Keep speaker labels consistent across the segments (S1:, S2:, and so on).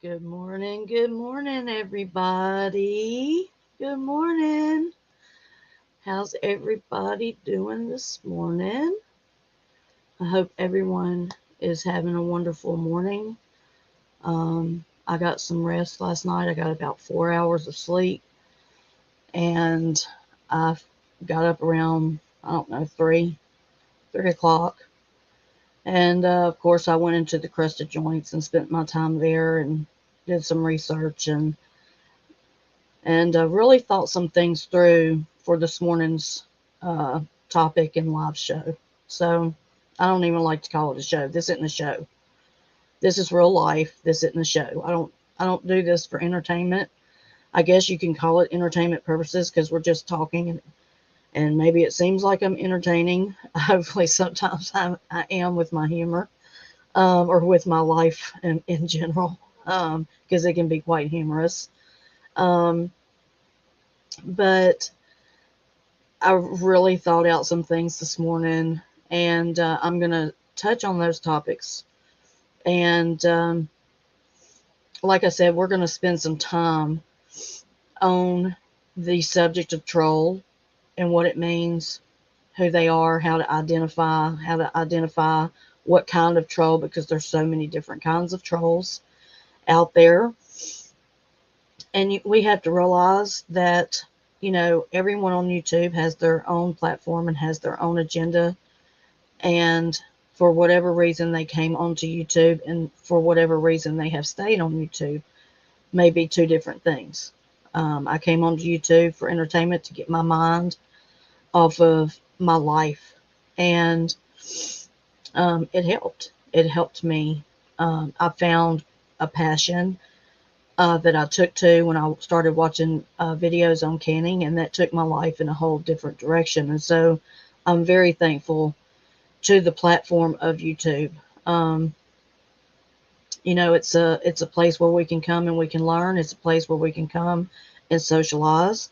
S1: Good morning, everybody. Good morning. How's everybody doing this morning? I hope everyone is having a wonderful morning. I got some rest last night. I got about 4 hours of sleep, and I got up around, I don't know, 3 o'clock. And of course, I went into the crusted joints and spent my time there and did some research and really thought some things through for this morning's uh, topic and live show. So I don't even like to call it a show. This isn't a show. This is real life. This isn't a show. I don't do this for entertainment. I guess you can call it entertainment purposes because we're just talking and maybe it seems like I'm entertaining. Hopefully, sometimes I am with my humor or with my life in general because it can be quite humorous. Um, but I really thought out some things this morning, and I'm going to touch on those topics. And like I said, we're going to spend some time on the subject of troll and what it means, who they are, how to identify what kind of troll, because there's so many different kinds of trolls out there. And we have to realize that, everyone on YouTube has their own platform and has their own agenda. And for whatever reason, they came onto YouTube, and for whatever reason, they have stayed on YouTube. Maybe two different things. I came onto YouTube for entertainment to get my mind off of my life. And it helped. It helped me. I found a passion that I took to when I started watching videos on canning, and that took my life in a whole different direction. And so I'm very thankful to the platform of YouTube. Um, it's a place where we can come and we can learn. It's a place where we can come and socialize.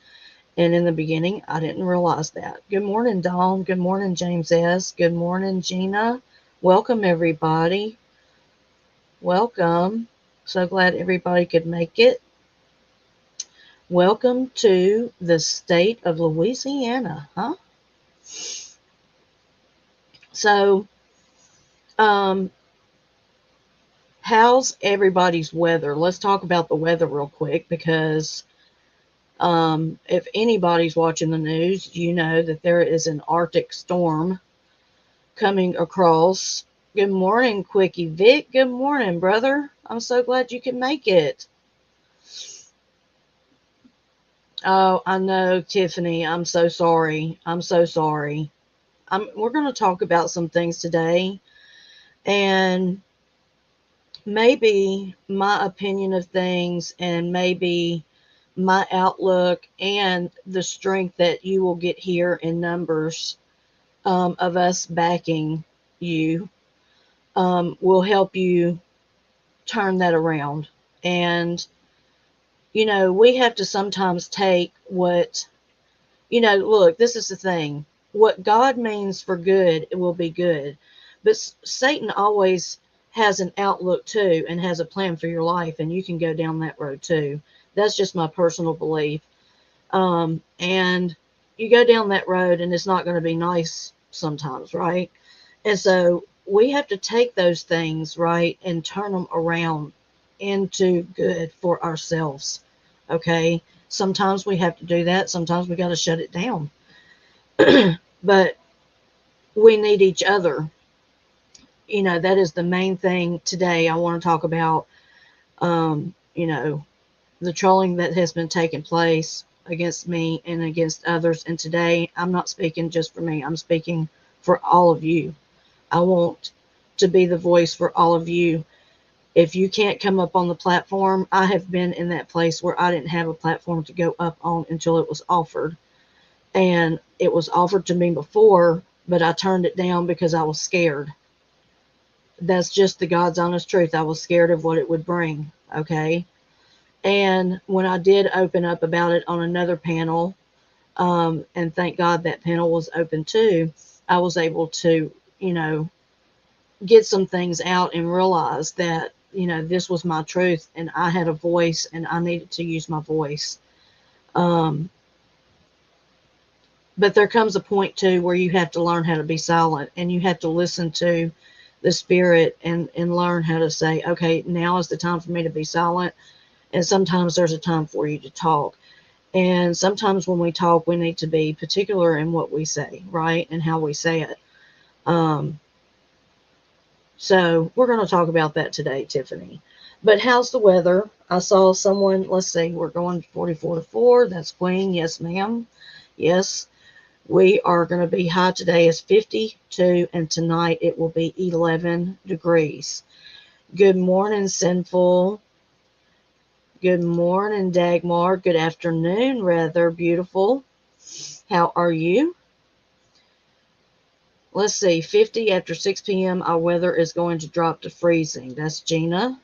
S1: And in the beginning, I didn't realize that. Good morning, Dawn. Good morning, James S. Good morning, Gina. Welcome, everybody. Welcome. So glad everybody could make it. Welcome to the state of Louisiana, huh? So, um, how's everybody's weather? Let's talk about the weather real quick because if anybody's watching the news, you know that there is an Arctic storm coming across. Good morning, Quickie Vic. Good morning, brother. I'm so glad you can make it. Oh, I know, Tiffany. I'm so sorry. I'm so sorry. We're going to talk about some things today, and maybe my opinion of things, and maybe my outlook, and the strength that you will get here in numbers of us backing you will help you turn that around. And, we have to sometimes take what, look, this is the thing. What God means for good, it will be good. But Satan always has an outlook too and has a plan for your life, and you can go down that road too. That's just my personal belief. And you go down that road, and it's not going to be nice sometimes, right? And so we have to take those things, right, and turn them around into good for ourselves. Okay. Sometimes we have to do that. Sometimes we got to shut it down. But we need each other. That is the main thing today. I want to talk about, um, you know, the trolling that has been taking place against me and against others. And today, I'm not speaking just for me, I'm speaking for all of you. I want to be the voice for all of you. If you can't come up on the platform, I have been in that place where I didn't have a platform to go up on until it was offered. And it was offered to me before, but I turned it down because I was scared. That's just the God's honest truth. I was scared of what it would bring. Okay. And when I did open up about it on another panel, and thank God that panel was open too, I was able to, get some things out and realize that this was my truth and I had a voice and I needed to use my voice. Um, but there comes a point too where you have to learn how to be silent and you have to listen to the spirit and learn how to say, okay, now is the time for me to be silent. And sometimes there's a time for you to talk. And sometimes when we talk, we need to be particular in what we say, right? And how we say it. Um, so we're going to talk about that today, Tiffany. But how's the weather? I saw someone, let's see, we're going 44 to 4. That's Queen. Yes, ma'am. Yes. We are going to be high today is 52, and tonight it will be 11 degrees. Good morning, Sinful. Good morning, Dagmar. Good afternoon, rather beautiful. How are you? Let's see, 50 after 6 p.m. Our weather is going to drop to freezing. That's Gina.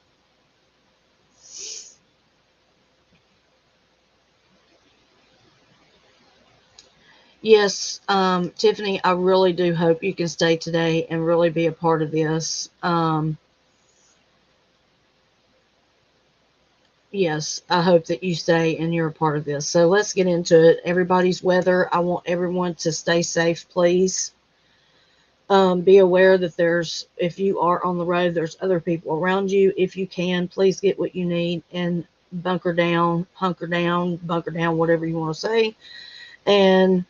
S1: Yes, Tiffany, I really do hope you can stay today and really be a part of this. Yes, I hope that you stay and you're a part of this. So let's get into it. Everybody's weather. I want everyone to stay safe, please. Be aware that if you are on the road, there's other people around you. If you can, please get what you need and bunker down, bunker down, whatever you want to say. And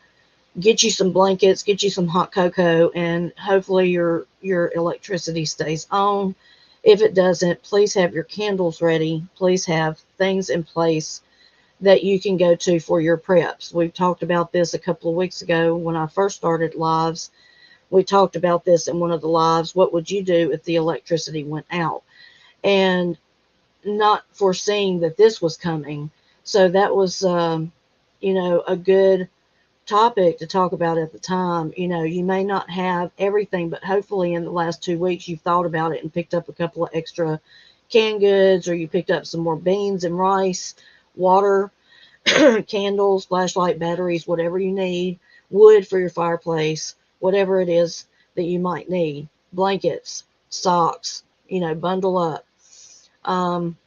S1: get you some blankets, get you some hot cocoa, and hopefully your electricity stays on. If it doesn't, please have your candles ready. Please have things in place that you can go to for your preps. We've talked about this a couple of weeks ago when I first started lives. We talked about this in one of the lives. What would you do if the electricity went out? And not foreseeing that this was coming. So that was, a good topic to talk about at the time. You may not have everything, but hopefully in the last 2 weeks you've thought about it and picked up a couple of extra canned goods, or you picked up some more beans and rice, water, candles, flashlight, batteries, whatever you need, wood for your fireplace, whatever it is that you might need, blankets, socks, bundle up, um,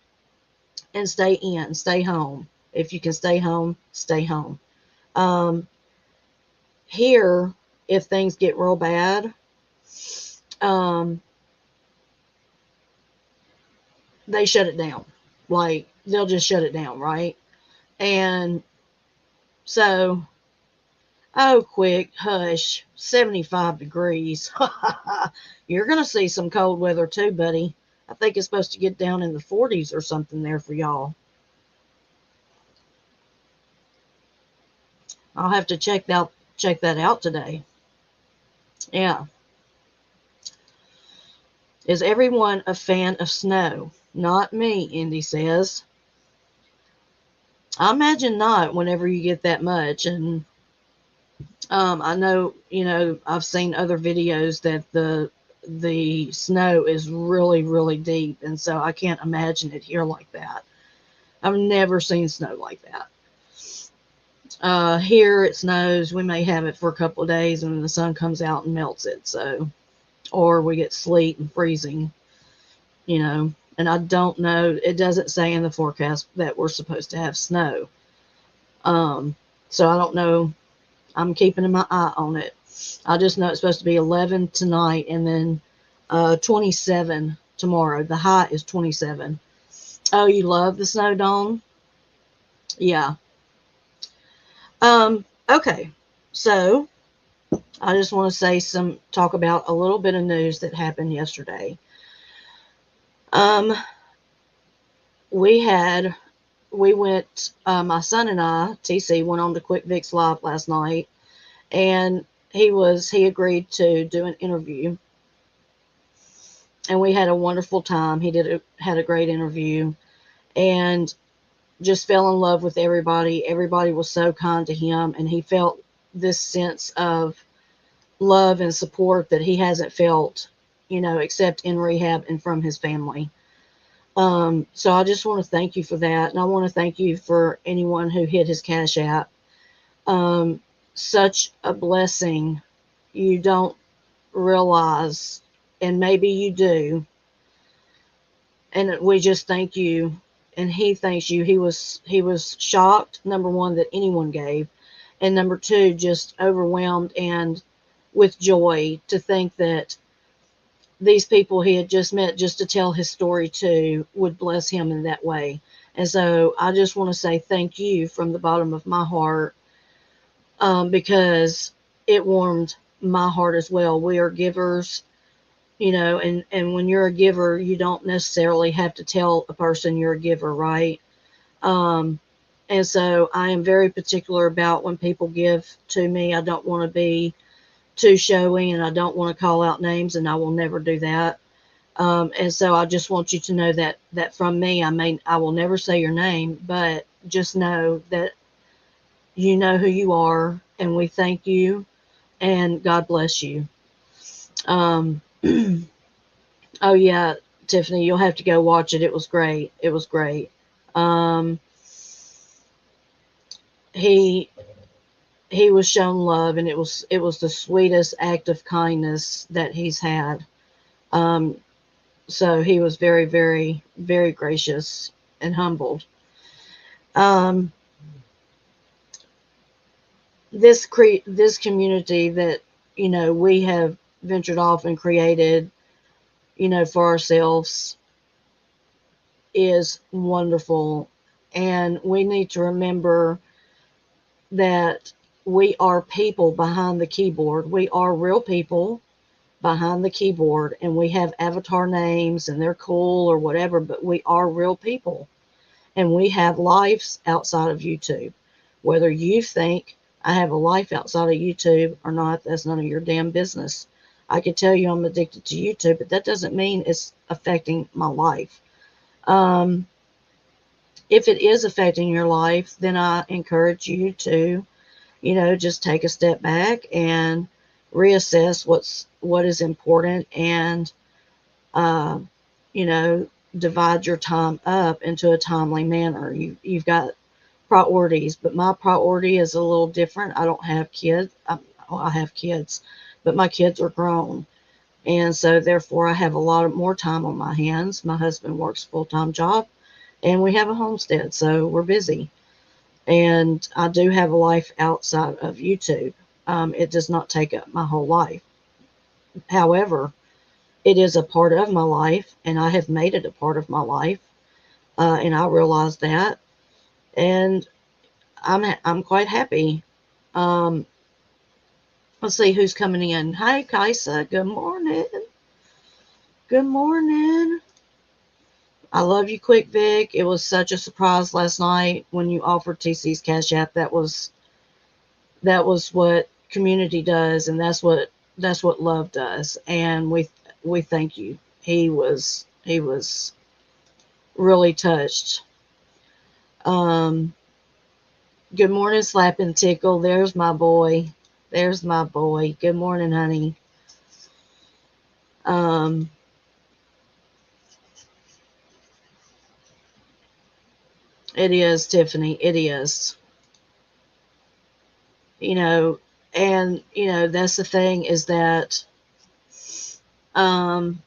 S1: and stay home. If you can stay home, stay home. Um, Here, if things get real bad, um, they shut it down. Like, they'll just shut it down, right? And so, oh, quick, hush, 75 degrees. You're going to see some cold weather too, buddy. I think it's supposed to get down in the 40s or something there for y'all. I'll have to check that out today. Yeah. Is everyone a fan of snow? Not me, Indy says. I imagine not whenever you get that much. And I know, I've seen other videos that the snow is really, really deep. And so I can't imagine it here like that. I've never seen snow like that. Here it snows. We may have it for a couple of days and then the sun comes out and melts it. So, or we get sleet and freezing, and I don't know. It doesn't say in the forecast that we're supposed to have snow. So I don't know. I'm keeping my eye on it. I just know it's supposed to be 11 tonight and then 27 tomorrow. The high is 27. Oh, you love the snow dome? Yeah. Okay. So I just want to talk about a little bit of news that happened yesterday. Um, we went, my son and I, TC, went on to Quick Vic's Live last night, and he agreed to do an interview, and we had a wonderful time. Had a great interview, and just fell in love with everybody. Everybody was so kind to him, and he felt this sense of love and support that he hasn't felt, except in rehab and from his family. So I just want to thank you for that. And I want to thank you for anyone who hit his Cash App. Such a blessing. You don't realize, and maybe you do, And we just thank you, and he thanks you. He was shocked, number one, that anyone gave, and number two, just overwhelmed and with joy to think that these people he had just met, just to tell his story to, would bless him in that way. And so I just want to say thank you from the bottom of my heart, because it warmed my heart as well. We are givers, and when you're a giver, you don't necessarily have to tell a person you're a giver, right? Um, and so I am very particular about when people give to me. I don't want to be too showy, and I don't want to call out names, and I will never do that. And so I just want you to know that from me, I will never say your name, but just know that you know who you are, and we thank you, and God bless you. Um, oh yeah, Tiffany, you'll have to go watch it. It was great. It was great. Um, he he was shown love, and it was the sweetest act of kindness that he's had. Um, so he was very, very, very gracious and humbled. Um, this community that we have ventured off and created, for ourselves, is wonderful, and we need to remember that we are people behind the keyboard. We are real people behind the keyboard, and we have avatar names and they're cool or whatever, but we are real people, and we have lives outside of YouTube. Whether you think I have a life outside of YouTube or not, that's none of your damn business. I can tell you I'm addicted to YouTube, but that doesn't mean it's affecting my life. Um, if it is affecting your life, then I encourage you to, just take a step back and reassess what is important, and uh, you know, divide your time up into a timely manner. You've got priorities, but my priority is a little different. I don't have kids. I have kids, but my kids are grown, and so therefore I have a lot of more time on my hands. My husband works a full-time job, and we have a homestead, so we're busy. And I do have a life outside of YouTube. It does not take up my whole life. However, it is a part of my life, and I have made it a part of my life, and I realize that, and I'm quite happy. Um, let's see who's coming in. Hi, Kaisa. Good morning. Good morning. I love you, Quick Vic. It was such a surprise last night when you offered TC's Cash App. That was what community does, and that's what love does. And we thank you. He was really touched. Um, Good morning, Slap and Tickle. There's my boy. There's my boy. Good morning, honey. Um, it is, Tiffany. It is. You know, and that's the thing, is that um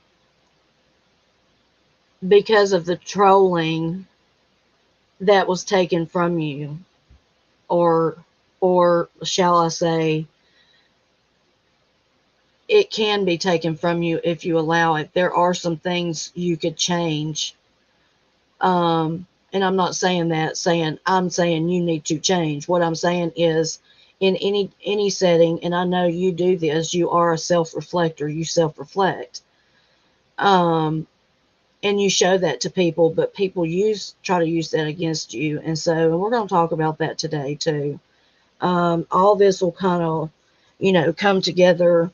S1: because of the trolling that was taken from you, or shall I say, it can be taken from you if you allow it. There are some things you could change. And I'm not saying that saying I'm saying you need to change. What I'm saying is, in any setting, and I know you do this, you are a self-reflector, you self-reflect. Um, and you show that to people, but people try to use that against you. And so, and we're going to talk about that today too. All this will kind of, come together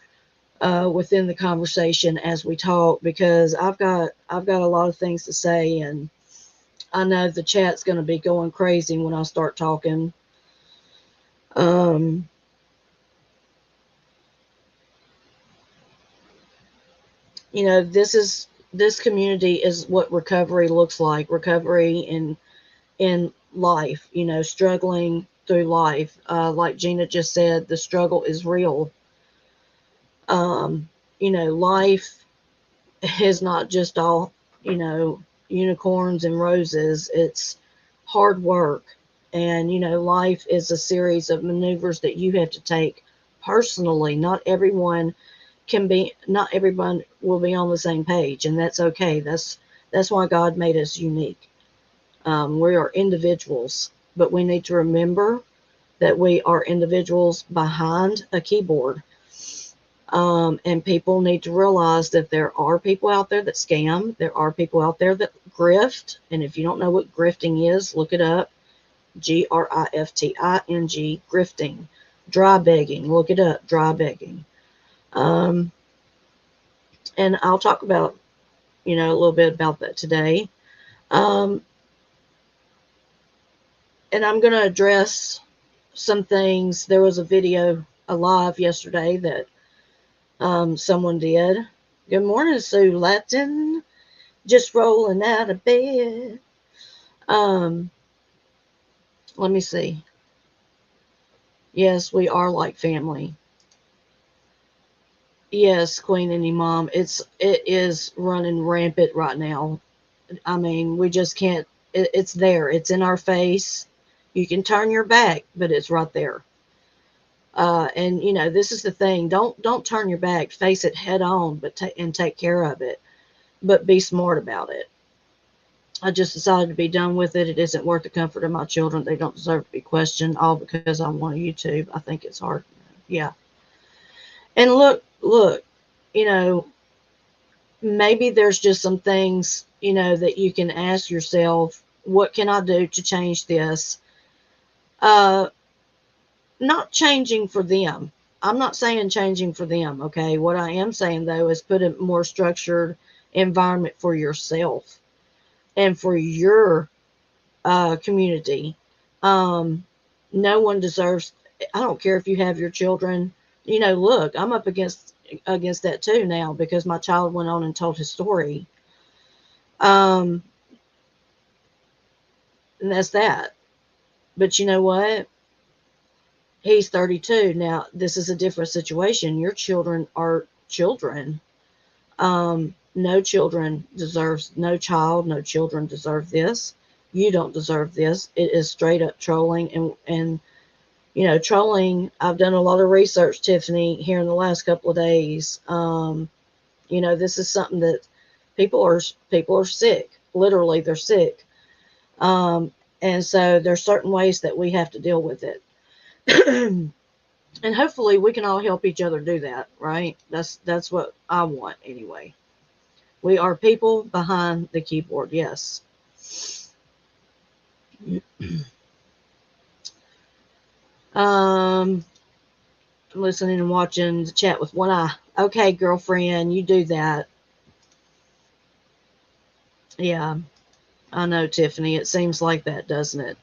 S1: within the conversation as we talk, because I've got a lot of things to say, and I know the chat's going to be going crazy when I start talking. Um, this community is what recovery looks like. Recovery in life. Struggling through life. Like Gina just said, the struggle is real. Life is not just all. unicorns and roses. It's hard work. And, life is a series of maneuvers that you have to take personally. Not everyone will be on the same page, and that's okay. That's why God made us unique. We are individuals, but we need to remember that we are individuals behind a keyboard. And people need to realize that there are people out there that scam. There are people out there that grift. And if you don't know what grifting is, look it up. Grifting, grifting. Dry begging, look it up. Dry begging. Um, and I'll talk about, a little bit about that today. Um, and I'm going to address some things. There was a video, a live yesterday that someone did. Good morning, Sue Latin. Just rolling out of bed. Um, Let me see. Yes, we are like family. Yes, Queen and Imam. It is running rampant right now. I mean, we just can't. It's there. It's in our face. You can turn your back, but it's right there. And this is the thing. Don't turn your back. Face it head on, and take care of it. But be smart about it. I just decided to be done with it. It isn't worth the comfort of my children. They don't deserve to be questioned, all because I'm on YouTube. I think it's hard. Yeah. And look, you know, maybe there's just some things, that you can ask yourself, what can I do to change this? Uh, Not changing for them. I'm not saying changing for them, okay? What I am saying, though, is put a more structured environment for yourself and for your community. Um, no one deserves. I don't care if you have your children. Look, I'm up against that too now because my child went on and told his story. Um, and that's that. But you know what? He's 32 now. This is a different situation. Your children are children. No children deserves. No child. No children deserve this. You don't deserve this. It is straight up trolling and trolling. I've done a lot of research, Tiffany, here in the last couple of days. This is something that people are sick. Literally, they're sick. Um, and so there's certain ways that we have to deal with it. And hopefully we can all help each other do that, right? That's what I want anyway. We are people behind the keyboard, yes. I'm listening and watching the chat with one eye. Okay, girlfriend, you do that. Yeah, I know, Tiffany. It seems like that, doesn't it?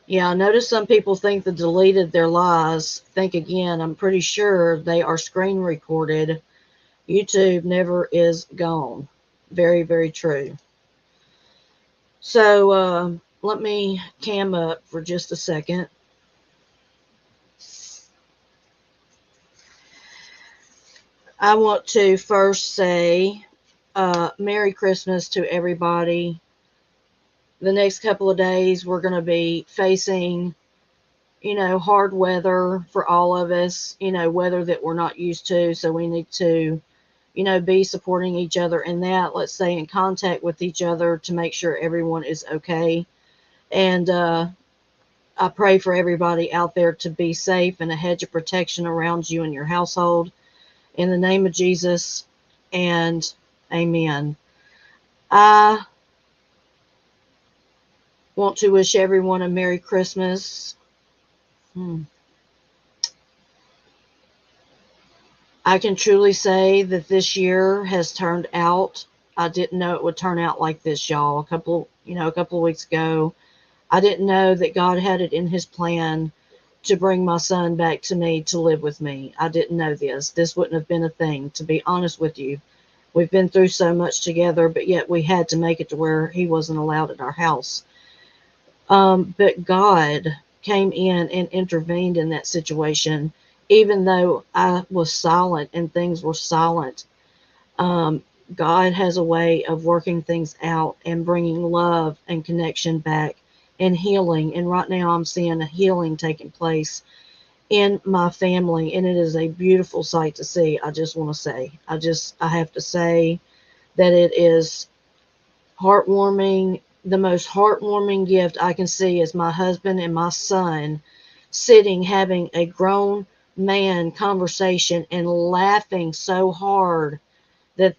S1: Yeah, I notice some people think they deleted their lies. Think again. I'm pretty sure they are screen recorded. YouTube never is gone. Very, very true. So let me cam up for just a second. I want to first say Merry Christmas to everybody. The next couple of days, we're going to be facing, hard weather for all of us, weather that we're not used to. So we need to, be supporting each other in that. Let's stay in contact with each other to make sure everyone is okay. And I pray for everybody out there to be safe and a hedge of protection around you and your household. In the name of Jesus, and amen. I want to wish everyone a Merry Christmas. I can truly say that this year has turned out. I didn't know it would turn out like this, y'all. A couple of weeks ago, I didn't know that God had it in his plan to bring my son back to me to live with me. I didn't know this. This wouldn't have been a thing, to be honest with you. We've been through so much together, but yet we had to make it to where he wasn't allowed at our house. But God came in and intervened in that situation, even though I was silent and things were silent. Um, God has a way of working things out and bringing love and connection back and healing. And right now, I'm seeing a healing taking place in my family, and it is a beautiful sight to see. I just want to say, I have to say that it is heartwarming. The most heartwarming gift I can see is my husband and my son sitting having a grown man conversation and laughing so hard that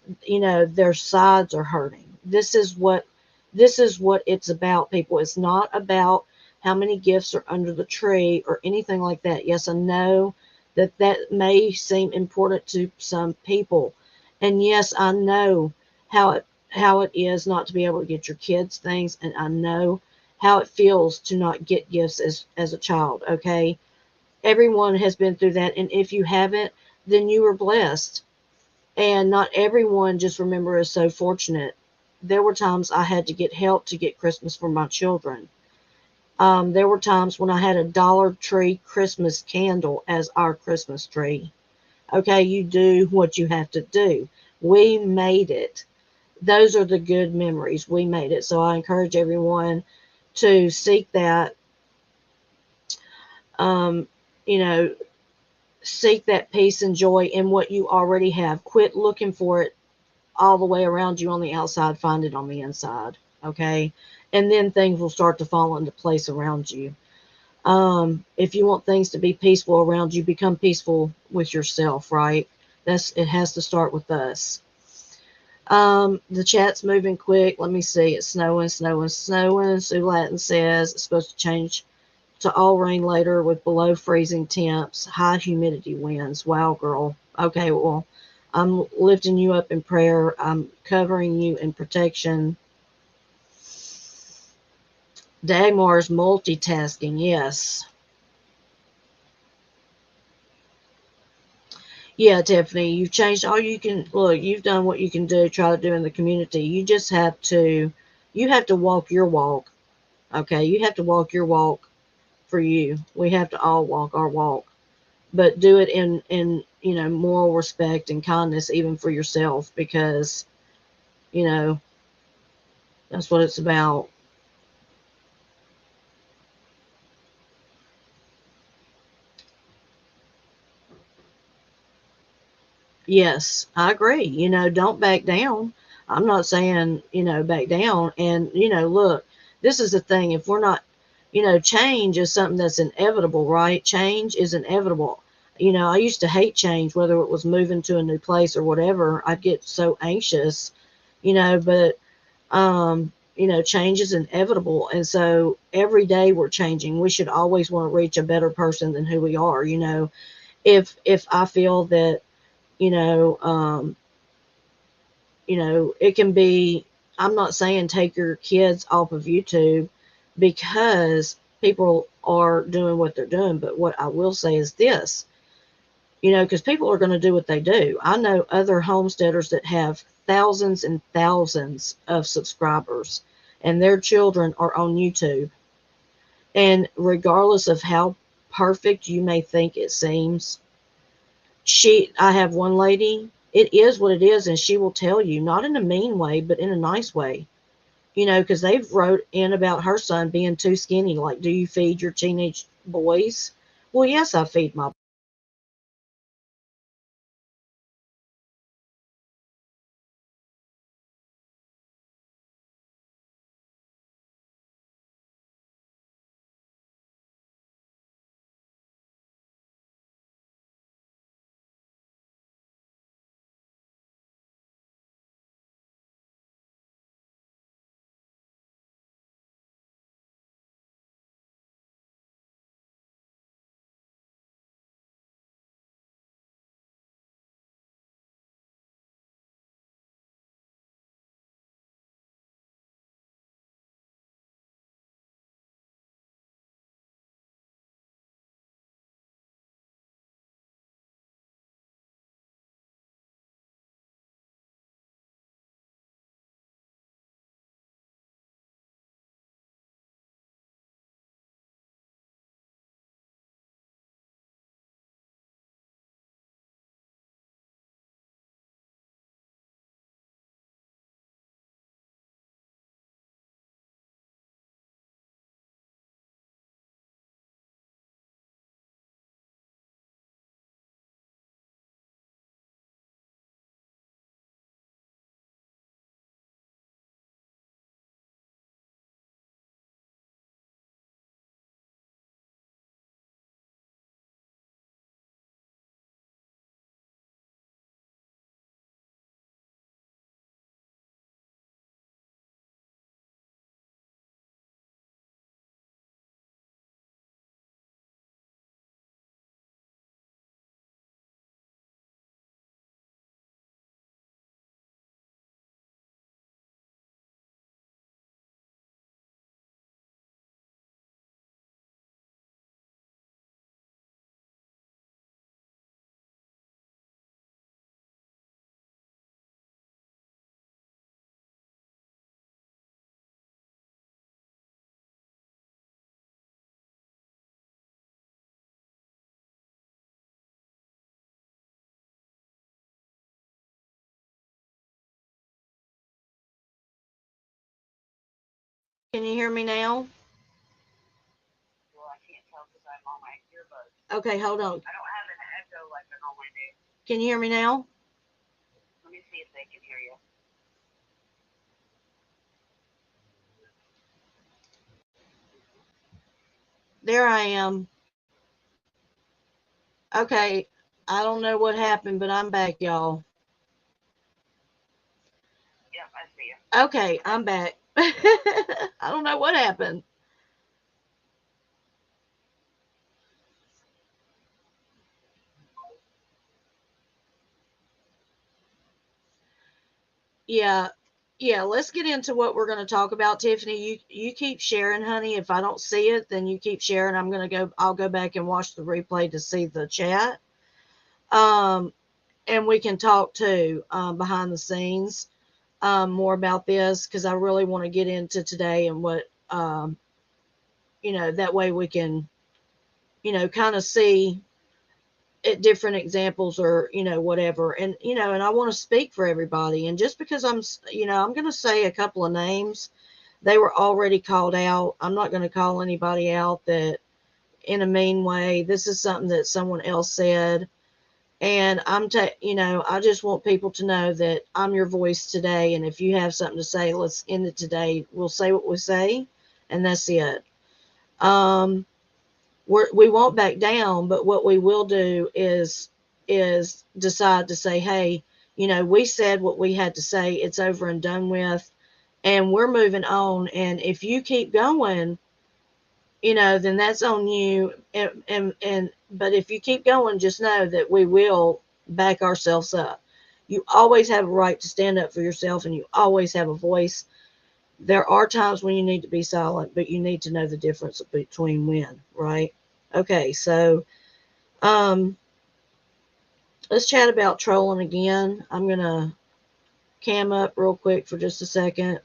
S1: their sides are hurting. This is what it's about, people. It's not about how many gifts are under the tree or anything like that. Yes, I know that that may seem important to some people, and yes, I know how it is not to be able to get your kids things, and I know how it feels to not get gifts as a child. Okay, everyone has been through that, and if you haven't, then you were blessed. And not everyone, just remember, is so fortunate. There were times I had to get help to get Christmas for my children. There were times when I had a Dollar Tree Christmas candle as our Christmas tree. Okay, you do what you have to do. We made it. Those are the good memories. We made it. So I encourage everyone to seek that, um, you know, seek that peace and joy in what you already have. Quit looking for it all the way around you on the outside, find it on the inside. Okay. And then things will start to fall into place around you. If you want things to be peaceful around you, become peaceful with yourself, right? It has to start with us. The chat's moving quick. Let me see. It's snowing, snowing, snowing. Sue Latin says it's supposed to change to all rain later with below freezing temps, high humidity winds. Wow, girl. Okay, well, I'm lifting you up in prayer. I'm covering you in protection. Dagmar's multitasking, yes. Yeah, Tiffany, you've changed all you can. Look, you've done what you can do, try to do in the community. You have to walk your walk. Okay, you have to walk your walk for you. We have to all walk our walk, but do it in moral respect and kindness, even for yourself, because you know that's what it's about. Yes, I agree. Don't back down. I'm not saying back down. And look, this is the thing. If we're not, change is something that's inevitable, right? Change is inevitable. I used to hate change, whether it was moving to a new place or whatever. I'd get so anxious, but change is inevitable. And so every day we're changing. We should always want to reach a better person than who we are. If I feel that, you know, um, it can be, I'm not saying take your kids off of YouTube because people are doing what they're doing. But what I will say is this, because people are going to do what they do. I know other homesteaders that have thousands and thousands of subscribers, and their children are on YouTube. And regardless of how perfect you may think it seems, I have one lady, it is what it is, and she will tell you, not in a mean way, but in a nice way. Because they've wrote in about her son being too skinny. Like, do you feed your teenage boys? Well, yes, I feed my Can you hear me now?
S2: Well, I can't tell because I'm on my earbuds.
S1: Okay, hold on.
S2: I don't have an echo like I normally do.
S1: Can you hear me now?
S2: Let me see if they can hear you.
S1: There I am. Okay, I don't know what happened, but I'm back, y'all.
S2: Yep, I see you.
S1: Okay, I'm back. I don't know what happened. Yeah, yeah. Let's get into what we're going to talk about, Tiffany. You keep sharing, honey. If I don't see it, then you keep sharing. I'm gonna go. I'll go back and watch the replay to see the chat. Um, and we can talk too behind the scenes more about this because I really want to get into today and what that way we can kind of see at different examples or whatever, and and I want to speak for everybody. And just because I'm going to say a couple of names, they were already called out. I'm not going to call anybody out that in a mean way. This is something that someone else said, and I just want people to know that I'm your voice today, and if you have something to say, let's end it today. We'll say what we say, and that's it. um we won't back down, but what we will do is decide to say, hey, we said what we had to say. It's over and done with, and we're moving on. And if you keep going, then that's on you. And but if you keep going, just know that we will back ourselves up. You always have a right to stand up for yourself, and you always have a voice. There are times when you need to be silent, but you need to know the difference between when, right? Okay, so um, let's chat about trolling again. I'm gonna cam up real quick for just a second.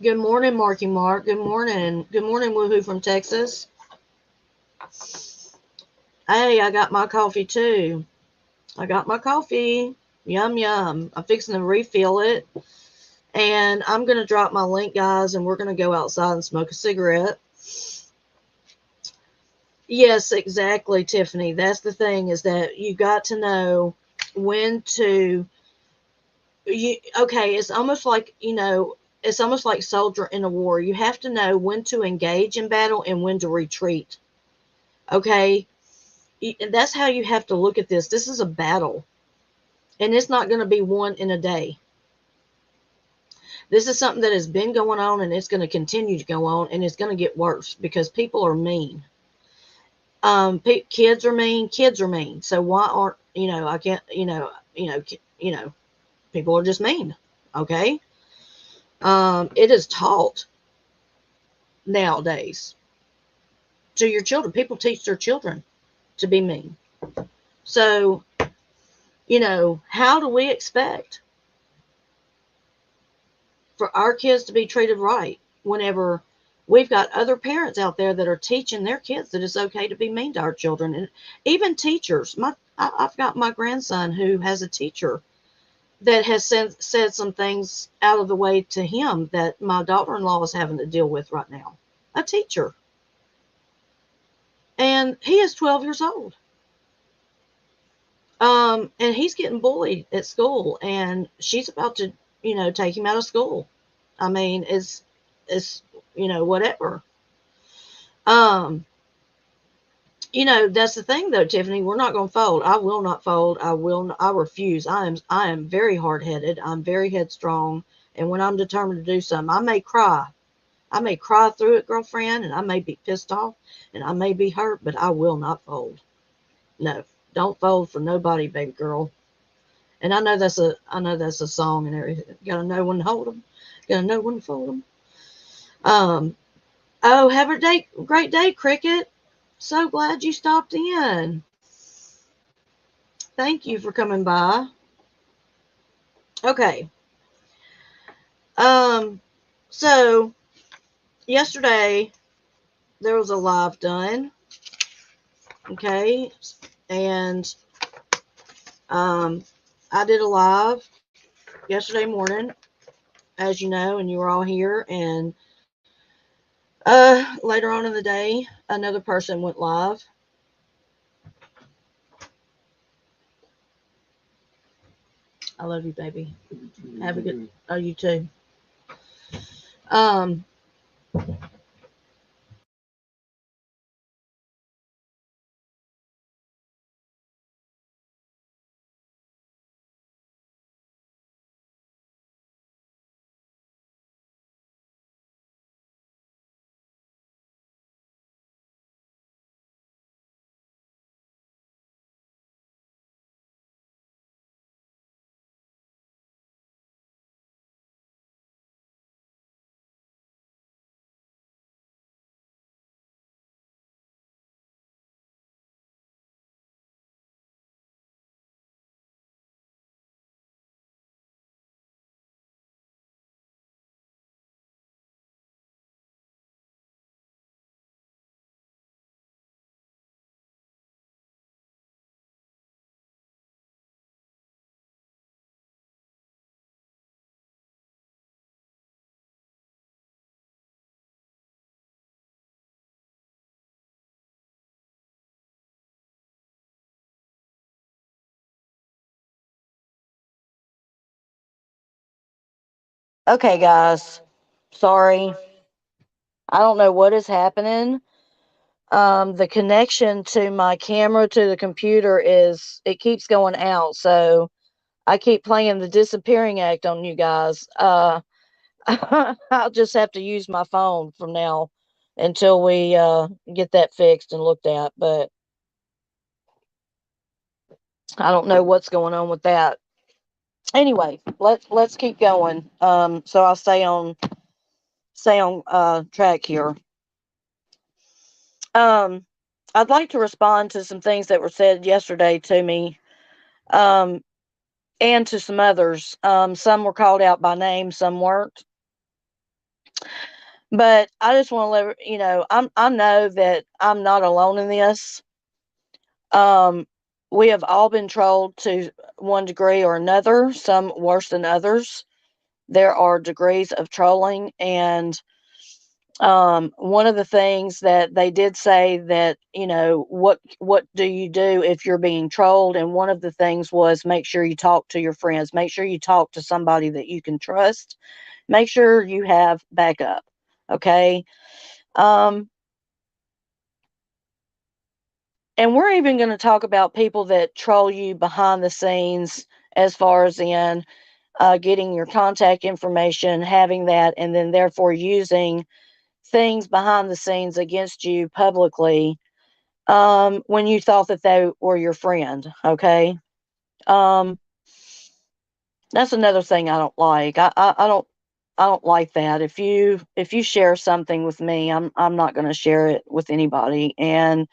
S1: Good morning, Marky Mark. Good morning. Good morning, Woohoo from Texas. Hey, I got my coffee too. I got my coffee. Yum yum. I'm fixing to refill it. And I'm gonna drop my link, guys, and we're gonna go outside and smoke a cigarette. Yes, exactly, Tiffany. That's the thing, is that you got to know when to okay, it's almost like soldier in a war. You have to know when to engage in battle and when to retreat. Okay? And that's how you have to look at this. This is a battle, and it's not going to be won in a day. This is something that has been going on, and it's going to continue to go on, and it's going to get worse because people are mean. Kids are mean. Kids are mean. So why aren't I can't people are just mean. Okay. It is taught nowadays to your children. People teach their children to be mean. So how do we expect for our kids to be treated right whenever we've got other parents out there that are teaching their kids that it's okay to be mean to our children? And even teachers. I've got my grandson who has a teacher that has said some things out of the way to him that my daughter-in-law is having to deal with right now. A teacher. And he is 12 years old. And he's getting bullied at school, and she's about to, take him out of school. I mean, it's whatever. Um, that's the thing though, Tiffany. We're not going to fold. I will not fold. I will. Not, I refuse. I am very hard headed. I'm very headstrong, and when I'm determined to do something, I may cry. I may cry through it, girlfriend, and I may be pissed off, and I may be hurt, but I will not fold. No, don't fold for nobody, baby girl. And I know that's a song and everything. Gotta know when to hold them. Gotta know when to fold them. Um. Oh, have a great day, Cricket. So glad you stopped in. Thank you for coming by. Okay. Um. So yesterday there was a live done. Okay, and I did a live, yesterday morning, as you know, and you were all here. And later on in the day, another person went live. I love you, baby. Have a good. Oh, you too. Um, okay, guys. Sorry. I don't know what is happening. The connection to my camera to the computer is it keeps going out, so I keep playing the disappearing act on you guys. I'll just have to use my phone from now until we get that fixed and looked at. But I don't know what's going on with that. Anyway, let's keep going. So I'll stay on track here. Um, I'd like to respond to some things that were said yesterday to me. Um, and to some others. Some were called out by name, some weren't. But I just want to let I know that I'm not alone in this. Um, we have all been trolled to one degree or another, some worse than others. There are degrees of trolling, and one of the things that they did say that what do you do if you're being trolled, and one of the things was make sure you talk to your friends, make sure you talk to somebody that you can trust, make sure you have backup. Okay. um and we're even going to talk about people that troll you behind the scenes, as far as in getting your contact information, having that, and then therefore using things behind the scenes against you publicly, when you thought that they were your friend. Okay. um that's another thing I don't like. I don't like that. If you share something with me, I'm not going to share it with anybody. And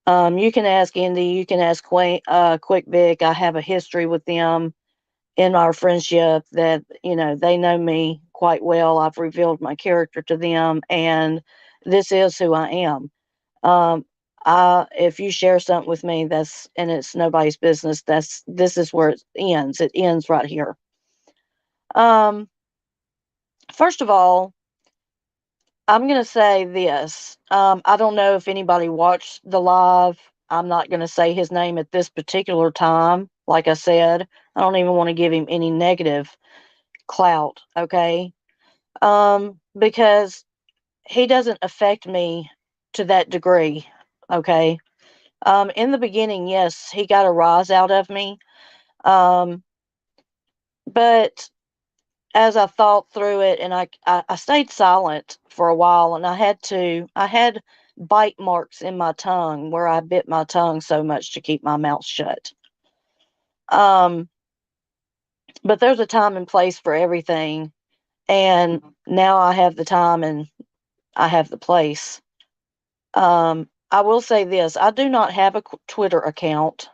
S1: you can ask Indy, you can ask Quick Vic. I have a history with them in our friendship that they know me quite well. I've revealed my character to them, and this is who I am. Um, if you share something with me, and it's nobody's business. This is where it ends. It ends right here. Um, First of all, I'm gonna say this. I don't know if anybody watched the live. I'm not gonna say his name at this particular time. Like I said, I don't even want to give him any negative clout. Okay. Because he doesn't affect me to that degree. Okay. In the beginning, yes, he got a rise out of me. Um, but as I thought through it, and I stayed silent for a while, and I had bite marks in my tongue where I bit my tongue so much to keep my mouth shut. Um, but there's a time and place for everything, and now I have the time and I have the place. I will say this: I do not have a Twitter account.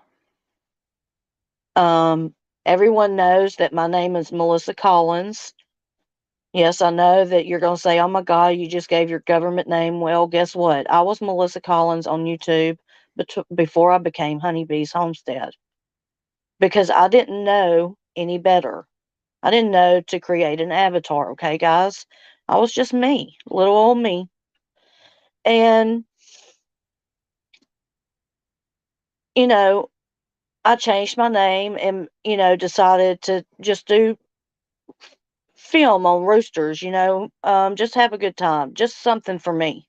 S1: Um, Everyone knows that my name is Melissa Collins. Yes, I know that you're going to say, oh my God, you just gave your government name. Well, guess what? I was Melissa Collins on YouTube before I became Honeybees Homestead, because I didn't know any better.
S3: I didn't know to create an avatar, okay, guys? I was just me, little old me. And, you know, I changed my name and, decided to just do film on roosters, just have a good time, just something for me.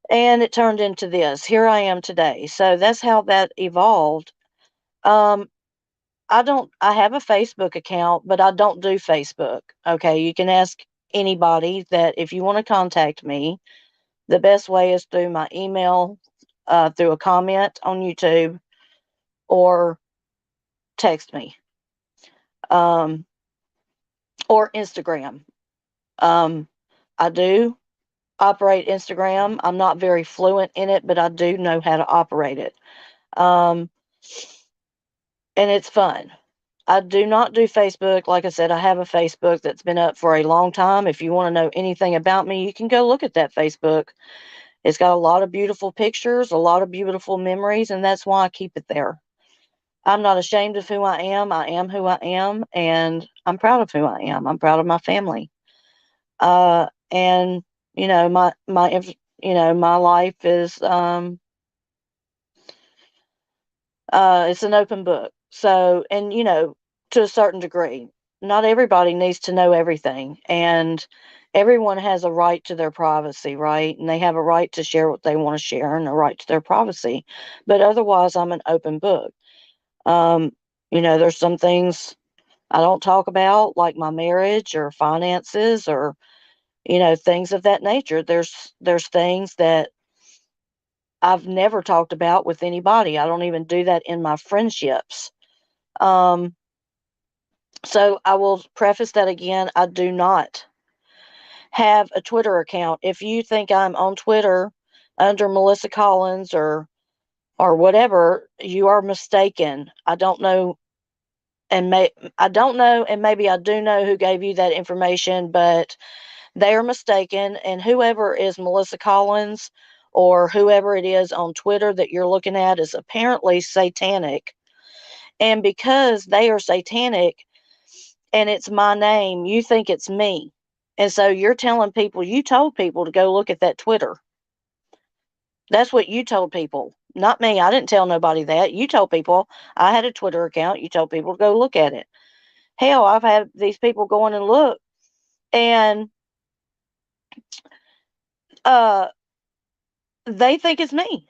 S3: And it turned into this. Here I am today. So that's how that evolved. Um, I have a Facebook account, but I don't do Facebook. Okay. You can ask anybody that if you want to contact me, the best way is through my email, through a comment on YouTube, or text me, um, or Instagram. Um, I do operate Instagram. I'm not very fluent in it, but I do know how to operate it. Um, and it's fun. I do not do Facebook. Like I said, I have a Facebook that's been up for a long time. If you want to know anything about me, you can go look at that Facebook. It's got a lot of beautiful pictures, a lot of beautiful memories, and that's why I keep it there. I'm not ashamed of who I am. I am who I am, and I'm proud of who I am. I'm proud of my family. And my life is it's an open book. So, and to a certain degree, not everybody needs to know everything, and everyone has a right to their privacy, right? And they have a right to share what they want to share and a right to their privacy. But otherwise, I'm an open book. Um, there's some things I don't talk about, like my marriage or finances or things of that nature. There's things that I've never talked about with anybody. I don't even do that in my friendships. Um, so I will preface that again. I do not have a Twitter account. If you think I'm on Twitter under Melissa Collins or whatever, you are mistaken. I don't know, and maybe I do know who gave you that information, but they are mistaken. And whoever is Melissa Collins or whoever it is on Twitter that you're looking at is apparently satanic. And because they are satanic and it's my name, you think it's me. And so you're telling people, you told people to go look at that Twitter. That's what you told people, not me. I didn't tell nobody that. You told people I had a Twitter account. You told people to go look at it. Hell, I've had these people go in and look, and uh, they think it's me.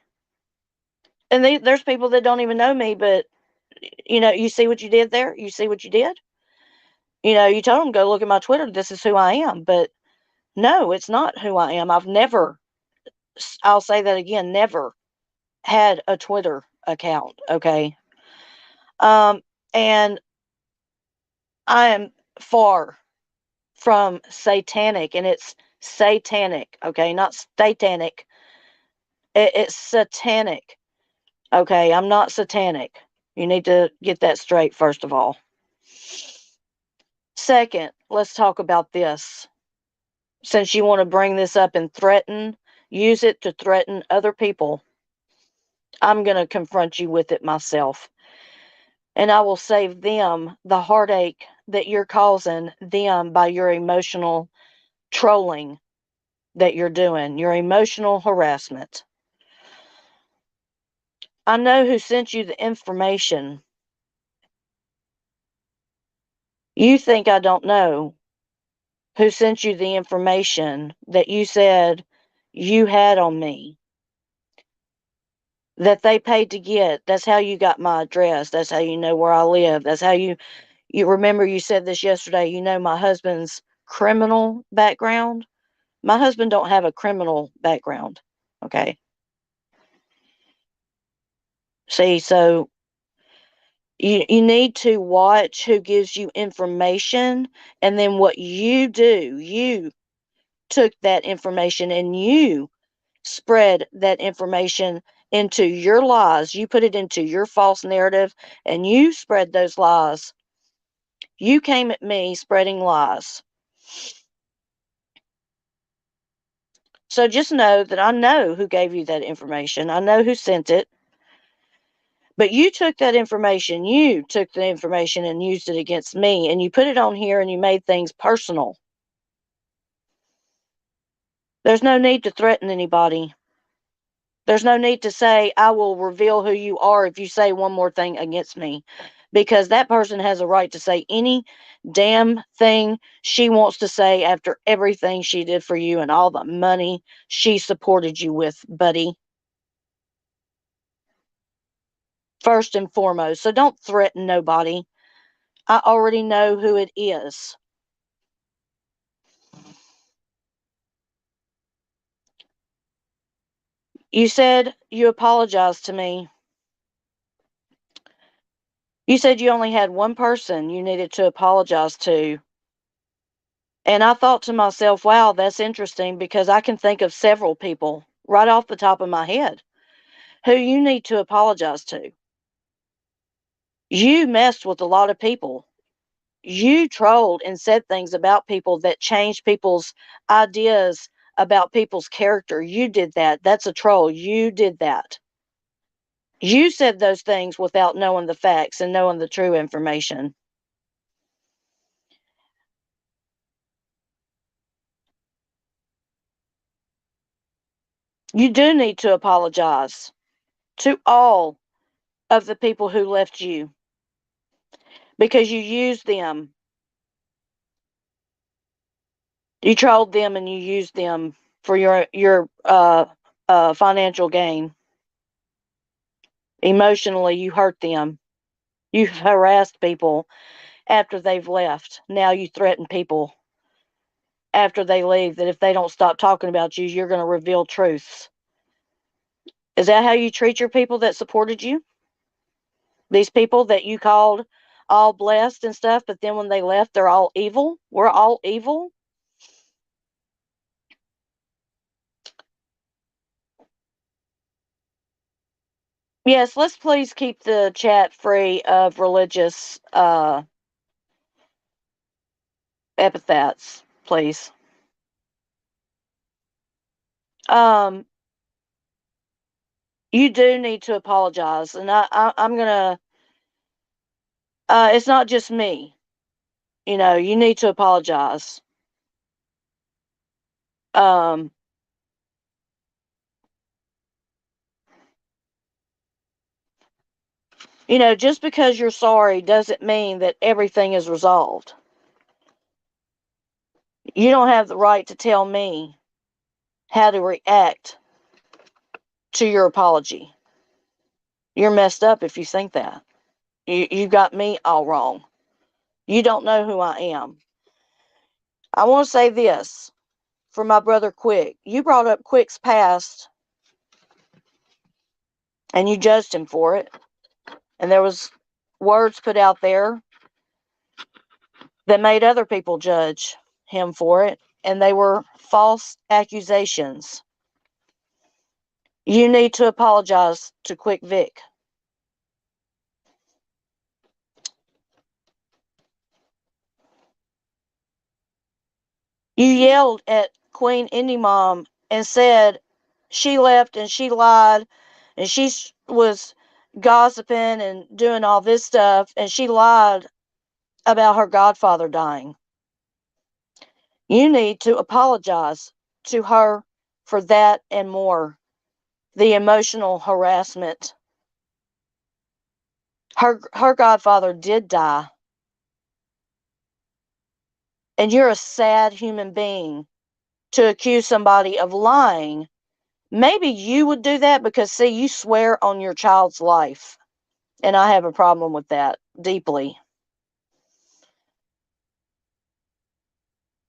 S3: And there's people that don't even know me, but you see what you did there? You see what you did? You told them, go look at my Twitter. This is who I am. But no, it's not who I am. I've never, I'll say that again, never had a Twitter account. Okay. Um, and I am far from satanic, and it's satanic. Okay. Not satanic. It's satanic. Okay. I'm not satanic. You need to get that straight, first of all. Second, let's talk about this. Since you want to bring this up and use it to threaten other people, I'm going to confront you with it myself. And I will save them the heartache that you're causing them by your emotional trolling that you're doing, your emotional harassment. I know who sent you the information. You think I don't know who sent you the information that you said you had on me, that they paid to get. That's how you got my address. That's how you know where I live. That's how you remember you said this yesterday, my husband's criminal background. My husband don't have a criminal background. Okay. See, so you need to watch who gives you information, and then what you do, you took that information and you spread that information into your lies. You put it into your false narrative and you spread those lies. You came at me spreading lies. So just know that I know who gave you that information. I know who sent it. But you took that information, and used it against me, and you put it on here and you made things personal. There's no need to threaten anybody. There's no need to say, I will reveal who you are if you say one more thing against me. Because that person has a right to say any damn thing she wants to say after everything she did for you and all the money she supported you with, buddy. First and foremost. So don't threaten nobody. I already know who it is. You said you apologized to me. You said you only had one person you needed to apologize to. And I thought to myself, wow, that's interesting, because I can think of several people right off the top of my head who you need to apologize to. You messed with a lot of people. You trolled and said things about people that changed people's ideas about people's character. You did that. That's a troll. You did that. You said those things without knowing the facts and knowing the true information. You do need to apologize to all of the people who left you, because you used them. You trolled them and you used them for your financial gain. Emotionally, you hurt them. You harassed people after they've left. Now you threaten people after they leave that if they don't stop talking about you, you're going to reveal truths. Is that how you treat your people that supported you? These people that you called all blessed and stuff, but then when they left, they're all evil? We're all evil? Yes, let's please keep the chat free of religious epithets, please. Um, you do need to apologize, and I'm gonna. It's not just me. You need to apologize. Um, just because you're sorry doesn't mean that everything is resolved. You don't have the right to tell me how to react to your apology. You're messed up if you think that. You got me all wrong. You don't know who I am. I want to say this for my brother Quick. You brought up Quick's past and you judged him for it. And there was words put out there that made other people judge him for it, and they were false accusations. You need to apologize to Quick Vic. You yelled at Queen Indie Mom and said she left and she lied and she was gossiping and doing all this stuff, and she lied about her godfather dying. You need to apologize to her for that and more. The emotional harassment. Her godfather did die. And you're a sad human being to accuse somebody of lying. Maybe you would do that because, see, you swear on your child's life. And I have a problem with that deeply.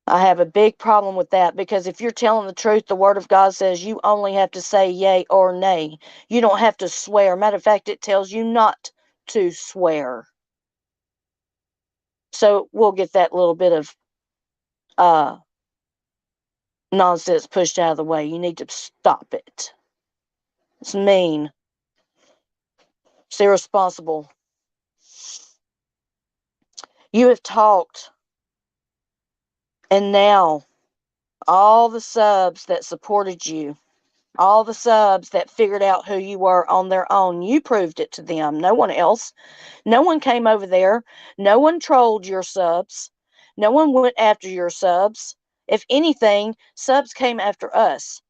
S3: I have a big problem with that, because if you're telling the truth, the Word of God says you only have to say yay or nay. You don't have to swear. Matter of fact, it tells you not to swear. So we'll get that little bit of uh, nonsense pushed out of the way. You need to stop it. It's mean. It's irresponsible. You have talked, and now all the subs that supported you All the subs that figured out who you were on their own. You proved it to them. No one else. No one came over there. No one trolled your subs. No one went after your subs. If anything, subs came after us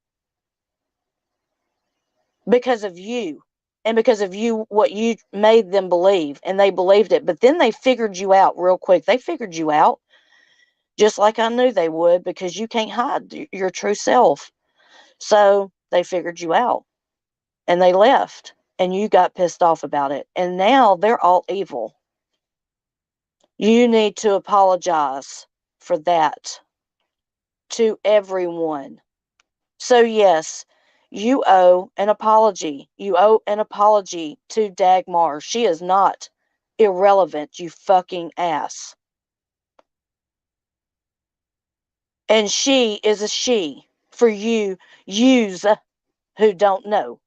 S3: because of you and because of you, what you made them believe, and they believed it. But then they figured you out real quick. They figured you out just like I knew they would, because you can't hide your true self. So they figured you out and they left, and you got pissed off about it. And now they're all evil. You need to apologize for that to everyone. So, yes, you owe an apology. You owe an apology to Dagmar. She is not irrelevant, you fucking ass. And she is a she for you yous who don't know.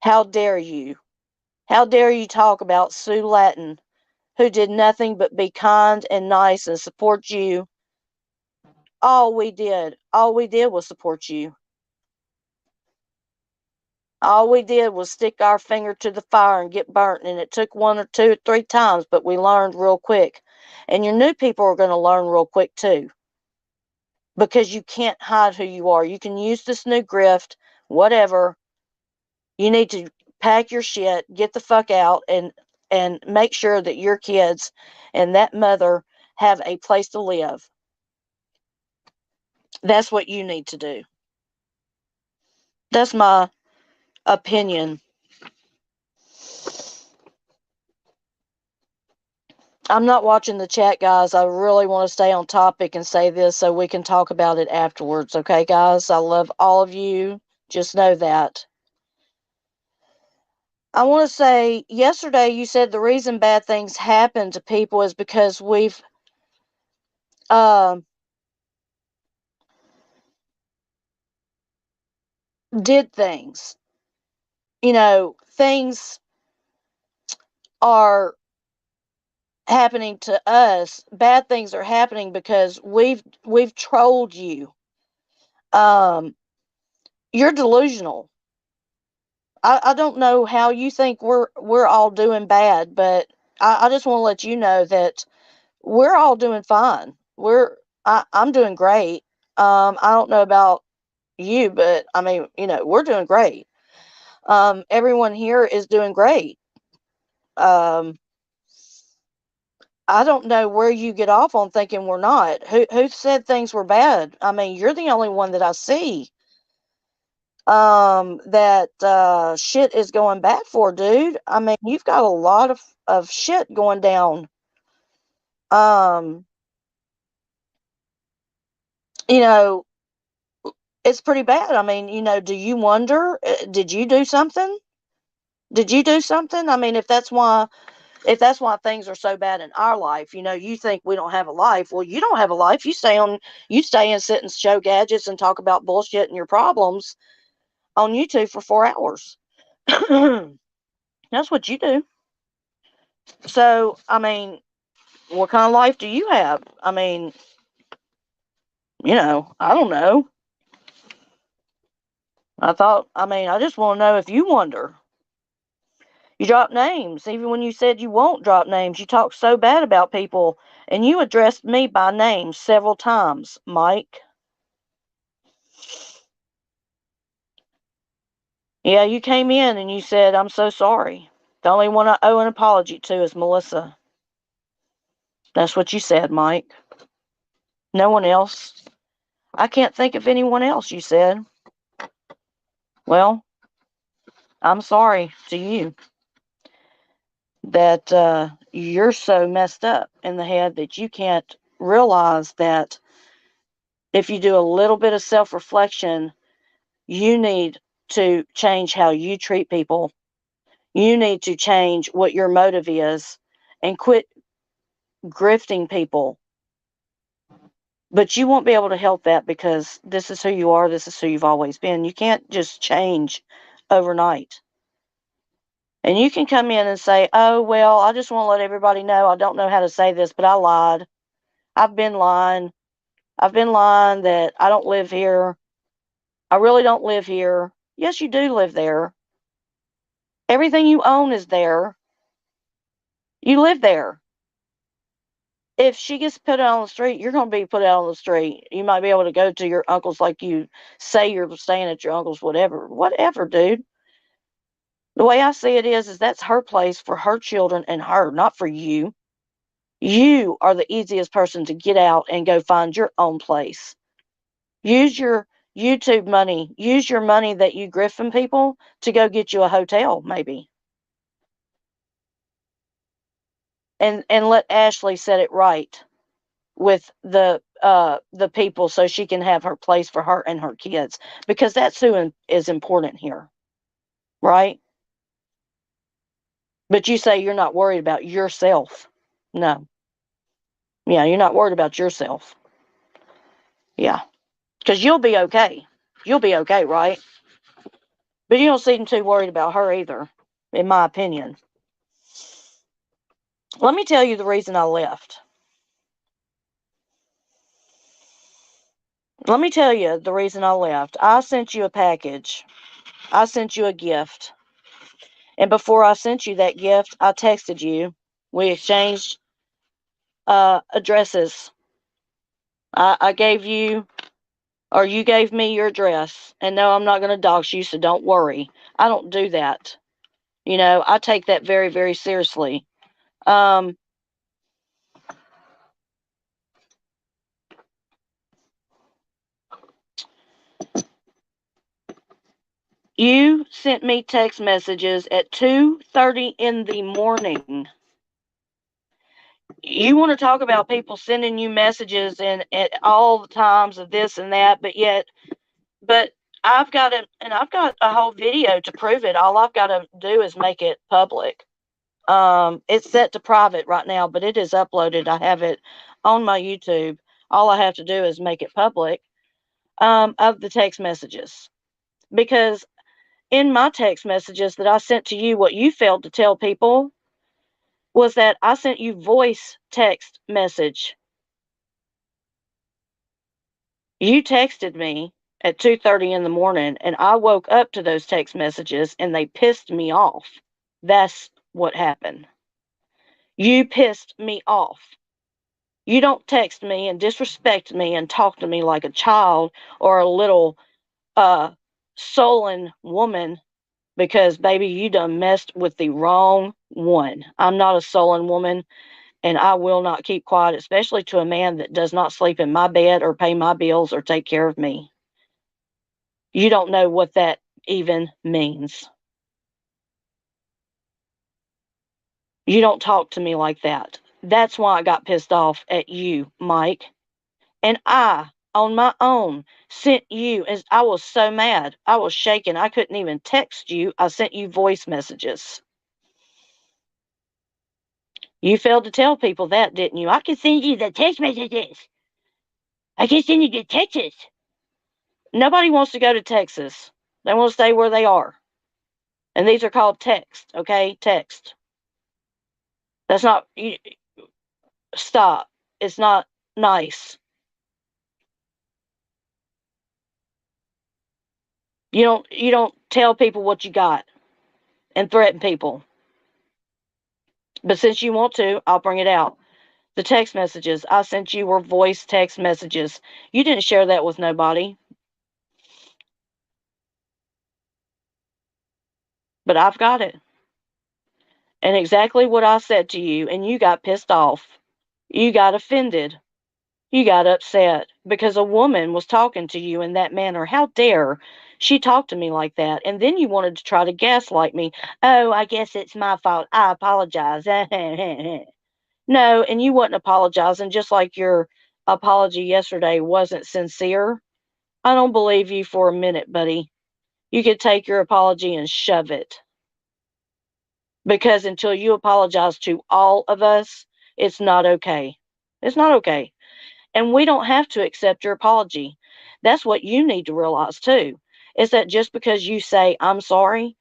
S3: How dare you? How dare you talk about Sue Latin, who did nothing but be kind and nice and support you? All we did was support you. All we did was stick our finger to the fire and get burnt, and it took one or two or three times, but we learned real quick. And your new people are going to learn real quick too, because you can't hide who you are. You can use this new grift, whatever. You need to pack your shit, get the fuck out, and make sure that your kids and that mother have a place to live. That's what you need to do. That's my opinion. I'm not watching the chat, guys. I really want to stay on topic and say this so we can talk about it afterwards. Okay, guys? I love all of you. Just know that. I want to say, yesterday you said the reason bad things happen to people is because we've um did things. Things are happening to us. Bad things are happening because we've trolled you. Um, you're delusional. I don't know how you think we're all doing bad, but I just want to let you know that we're all doing fine. I'm doing great. I don't know about you, but I mean, we're doing great. Everyone here is doing great. Um, I don't know where you get off on thinking we're not. Who said things were bad? I mean, you're the only one that I see that shit is going bad for, dude. I mean, you've got a lot of shit going down. Um, you know, it's pretty bad. I mean, do you wonder, did you do something? Did you do something? I mean, if that's why things are so bad in our life, you think we don't have a life. Well, you don't have a life. You stay and sit and show gadgets and talk about bullshit and your problems on YouTube for 4 hours. That's what you do. So, I mean, what kind of life do you have? I mean, I don't know. I just want to know if you wonder. You drop names. Even when you said you won't drop names, you talk so bad about people, and you addressed me by name several times, Mike. Yeah, you came in and you said, I'm so sorry. The only one I owe an apology to is Melissa. That's what you said, Mike. No one else. I can't think of anyone else, you said. Well, I'm sorry to you that you're so messed up in the head that you can't realize that if you do a little bit of self reflection, you need to change how you treat people. You need to change what your motive is and quit grifting people. But you won't be able to help that because this is who you are. This is who you've always been. You can't just change overnight. And you can come in and say, oh, well, I just want to let everybody know I don't know how to say this, but I lied. I've been lying. I've been lying that I don't live here. I really don't live here. Yes, you do live there. Everything you own is there. You live there. If she gets put out on the street, you're going to be put out on the street. You might be able to go to your uncle's like you say you're staying at your uncle's, whatever. Whatever, dude. The way I see it is that's her place for her children and her, not for you. You are the easiest person to get out and go find your own place. Use your YouTube money. Use your money that you grift from people to go get you a hotel, maybe. And let Ashley set it right with the people so she can have her place for her and her kids, because that's who is important here, right? But you say you're not worried about yourself. No. Yeah, you're not worried about yourself. Yeah. Because you'll be okay. You'll be okay, right? But you don't seem too worried about her either, in my opinion. Let me tell you the reason I left. Let me tell you the reason I left. I sent you a package. I sent you a gift. And before I sent you that gift, I texted you. We exchanged addresses. I gave you, or you gave me your address. And no, I'm not going to dox you, so don't worry. I don't do that. You know, I take that very, very seriously. You sent me text messages at 2:30 in the morning. You want to talk about people sending you messages and at all the times of this and that, but I've got a whole video to prove it. All I've got to do is make it public. It's set to private right now, but it is uploaded. I have it on my YouTube. All I have to do is make it public, of the text messages. Because in my text messages that I sent to you, what you failed to tell people was that I sent you voice text message. You texted me at 2:30 in the morning, and I woke up to those text messages and they pissed me off. That's what happened. You pissed me off. You don't text me and disrespect me and talk to me like a child or a little sullen woman, because baby, you done messed with the wrong one. I'm not a sullen woman, and I will not keep quiet, especially to a man that does not sleep in my bed or pay my bills or take care of me. You don't know what that even means. You don't talk to me like that. That's why I got pissed off at you, Mike. And I, on my own, sent you, as I was so mad. I was shaking. I couldn't even text you. I sent you voice messages. You failed to tell people that, didn't you? I can send you the text messages. I can send you the Texas. Nobody wants to go to Texas. They want to stay where they are. And these are called text, okay? Text. That's not, stop. It's not nice. You don't tell people what you got and threaten people. But since you want to, I'll bring it out. The text messages I sent you were voice text messages. You didn't share that with nobody. But I've got it. And exactly what I said to you, and you got pissed off. You got offended. You got upset because a woman was talking to you in that manner. How dare she talk to me like that? And then you wanted to try to gaslight me. Oh, I guess it's my fault. I apologize. No, and you wasn't apologizing, just like your apology yesterday wasn't sincere. I don't believe you for a minute, buddy. You could take your apology and shove it. Because until you apologize to all of us, it's not okay. It's not okay. And we don't have to accept your apology. That's what you need to realize too. Is that just because you say I'm sorry,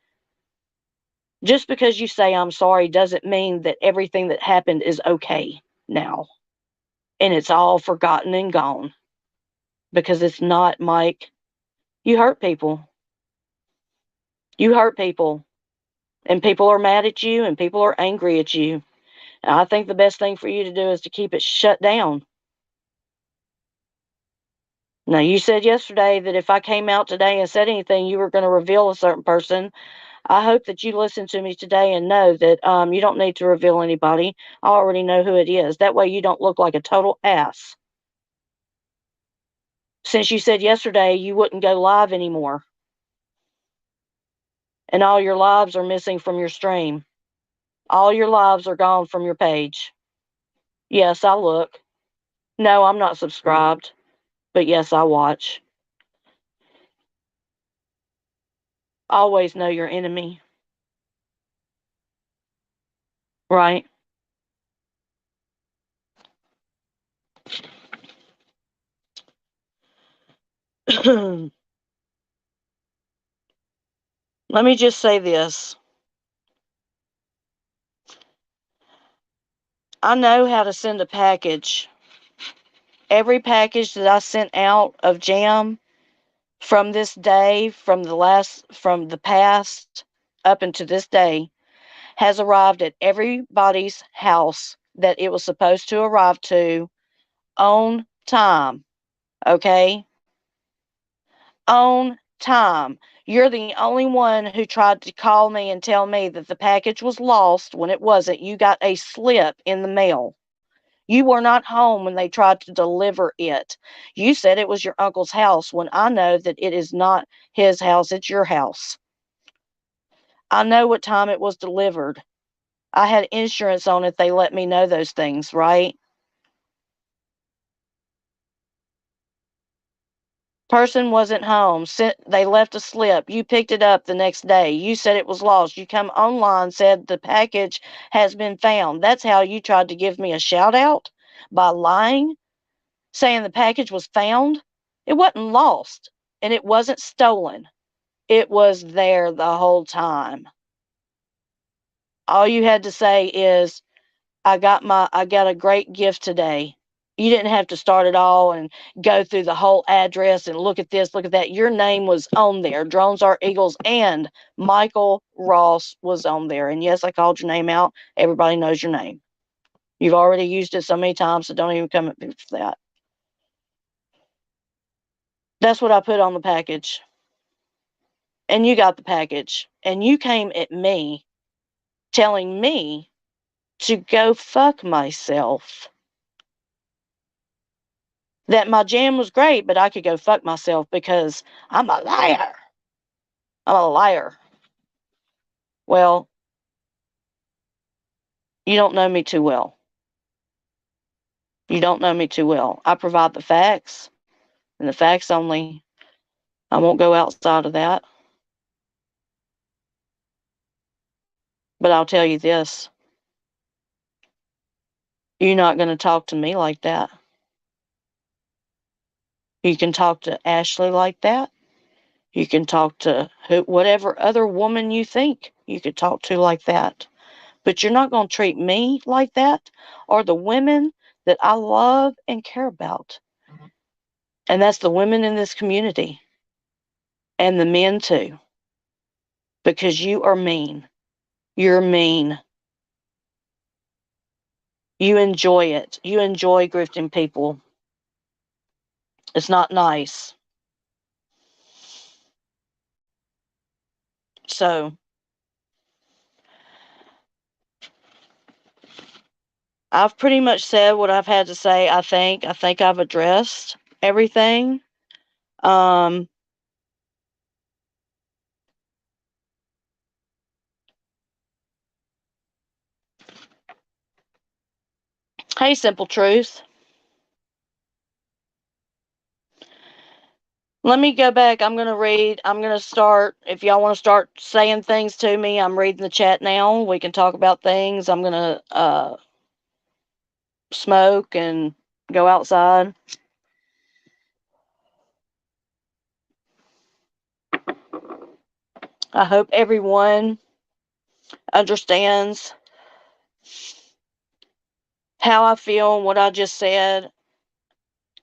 S3: doesn't mean that everything that happened is okay now. And it's all forgotten and gone. Because it's not, Mike. You hurt people. You hurt people. And people are mad at you and people are angry at you. And I think the best thing for you to do is to keep it shut down. Now, you said yesterday that if I came out today and said anything, you were going to reveal a certain person. I hope that you listen to me today and know that you don't need to reveal anybody. I already know who it is. That way you don't look like a total ass. Since you said yesterday you wouldn't go live anymore. And all your lives are missing from your stream. All your lives are gone from your page. Yes, I look. No, I'm not subscribed. But yes, I watch. Always know your enemy. Right? Let me just say this. I know how to send a package. Every package that I sent out of jam from this day, from the past up into this day, has arrived at everybody's house that it was supposed to arrive to on time. Okay? On time. You're the only one who tried to call me and tell me that the package was lost when it wasn't. You got a slip in the mail. You were not home when they tried to deliver it. You said it was your uncle's house when I know that it is not his house, it's your house. I know what time it was delivered. I had insurance on it. They let me know those things, right? Person wasn't home. They left a slip. You picked it up the next day. You said it was lost. You come online, said the package has been found. That's how you tried to give me a shout out by lying, saying the package was found. It wasn't lost and it wasn't stolen. It was there the whole time. All you had to say is, I got a great gift today. You didn't have to start it all and go through the whole address and look at this, look at that. Your name was on there. Drones are Eagles and Michael Ross was on there. And yes, I called your name out. Everybody knows your name. You've already used it so many times, so don't even come at me for that. That's what I put on the package. And you got the package. And you came at me telling me to go fuck myself. That my jam was great, but I could go fuck myself because I'm a liar. I'm a liar. Well, you don't know me too well. You don't know me too well. I provide the facts and the facts only. I won't go outside of that. But I'll tell you this. You're not going to talk to me like that. You can talk to Ashley like that. You can talk to whatever other woman you think you could talk to like that. But you're not going to treat me like that or the women that I love and care about. And that's the women in this community and the men too. Because you are mean. You're mean. You enjoy it. You enjoy grifting people. It's not nice. So, I've pretty much said what I've had to say, I think. I think I've addressed everything. Um, hey, Simple Truth. Let me go back. I'm going to read. I'm going to start. If y'all want to start saying things to me, I'm reading the chat now. We can talk about things. I'm going to smoke and go outside. I hope everyone understands how I feel and what I just said.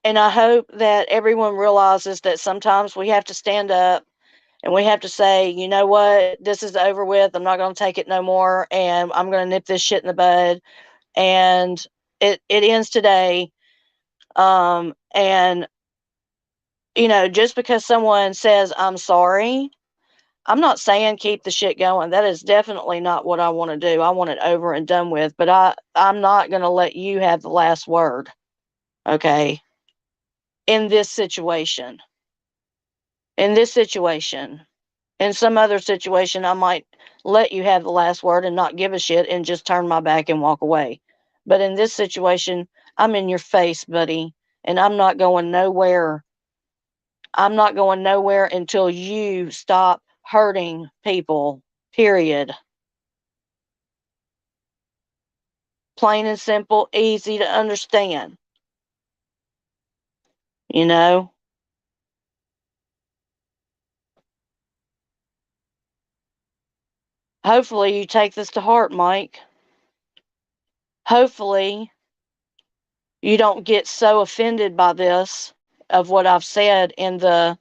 S3: And I hope that everyone realizes that sometimes we have to stand up and we have to say, you know what, this is over with. I'm not going to take it no more. And I'm going to nip this shit in the bud. And it ends today. And, just because someone says, I'm sorry, I'm not saying keep the shit going. That is definitely not what I want to do. I want it over and done with. But I'm not going to let you have the last word. Okay. In this situation. In this situation. In some other situation, I might let you have the last word and not give a shit and just turn my back and walk away. But in this situation, I'm in your face, buddy, and I'm not going nowhere. I'm not going nowhere until you stop hurting people, period. Plain and simple, easy to understand, you know? Hopefully, you take this to heart, Mike. Hopefully, you don't get so offended by this of what I've said in the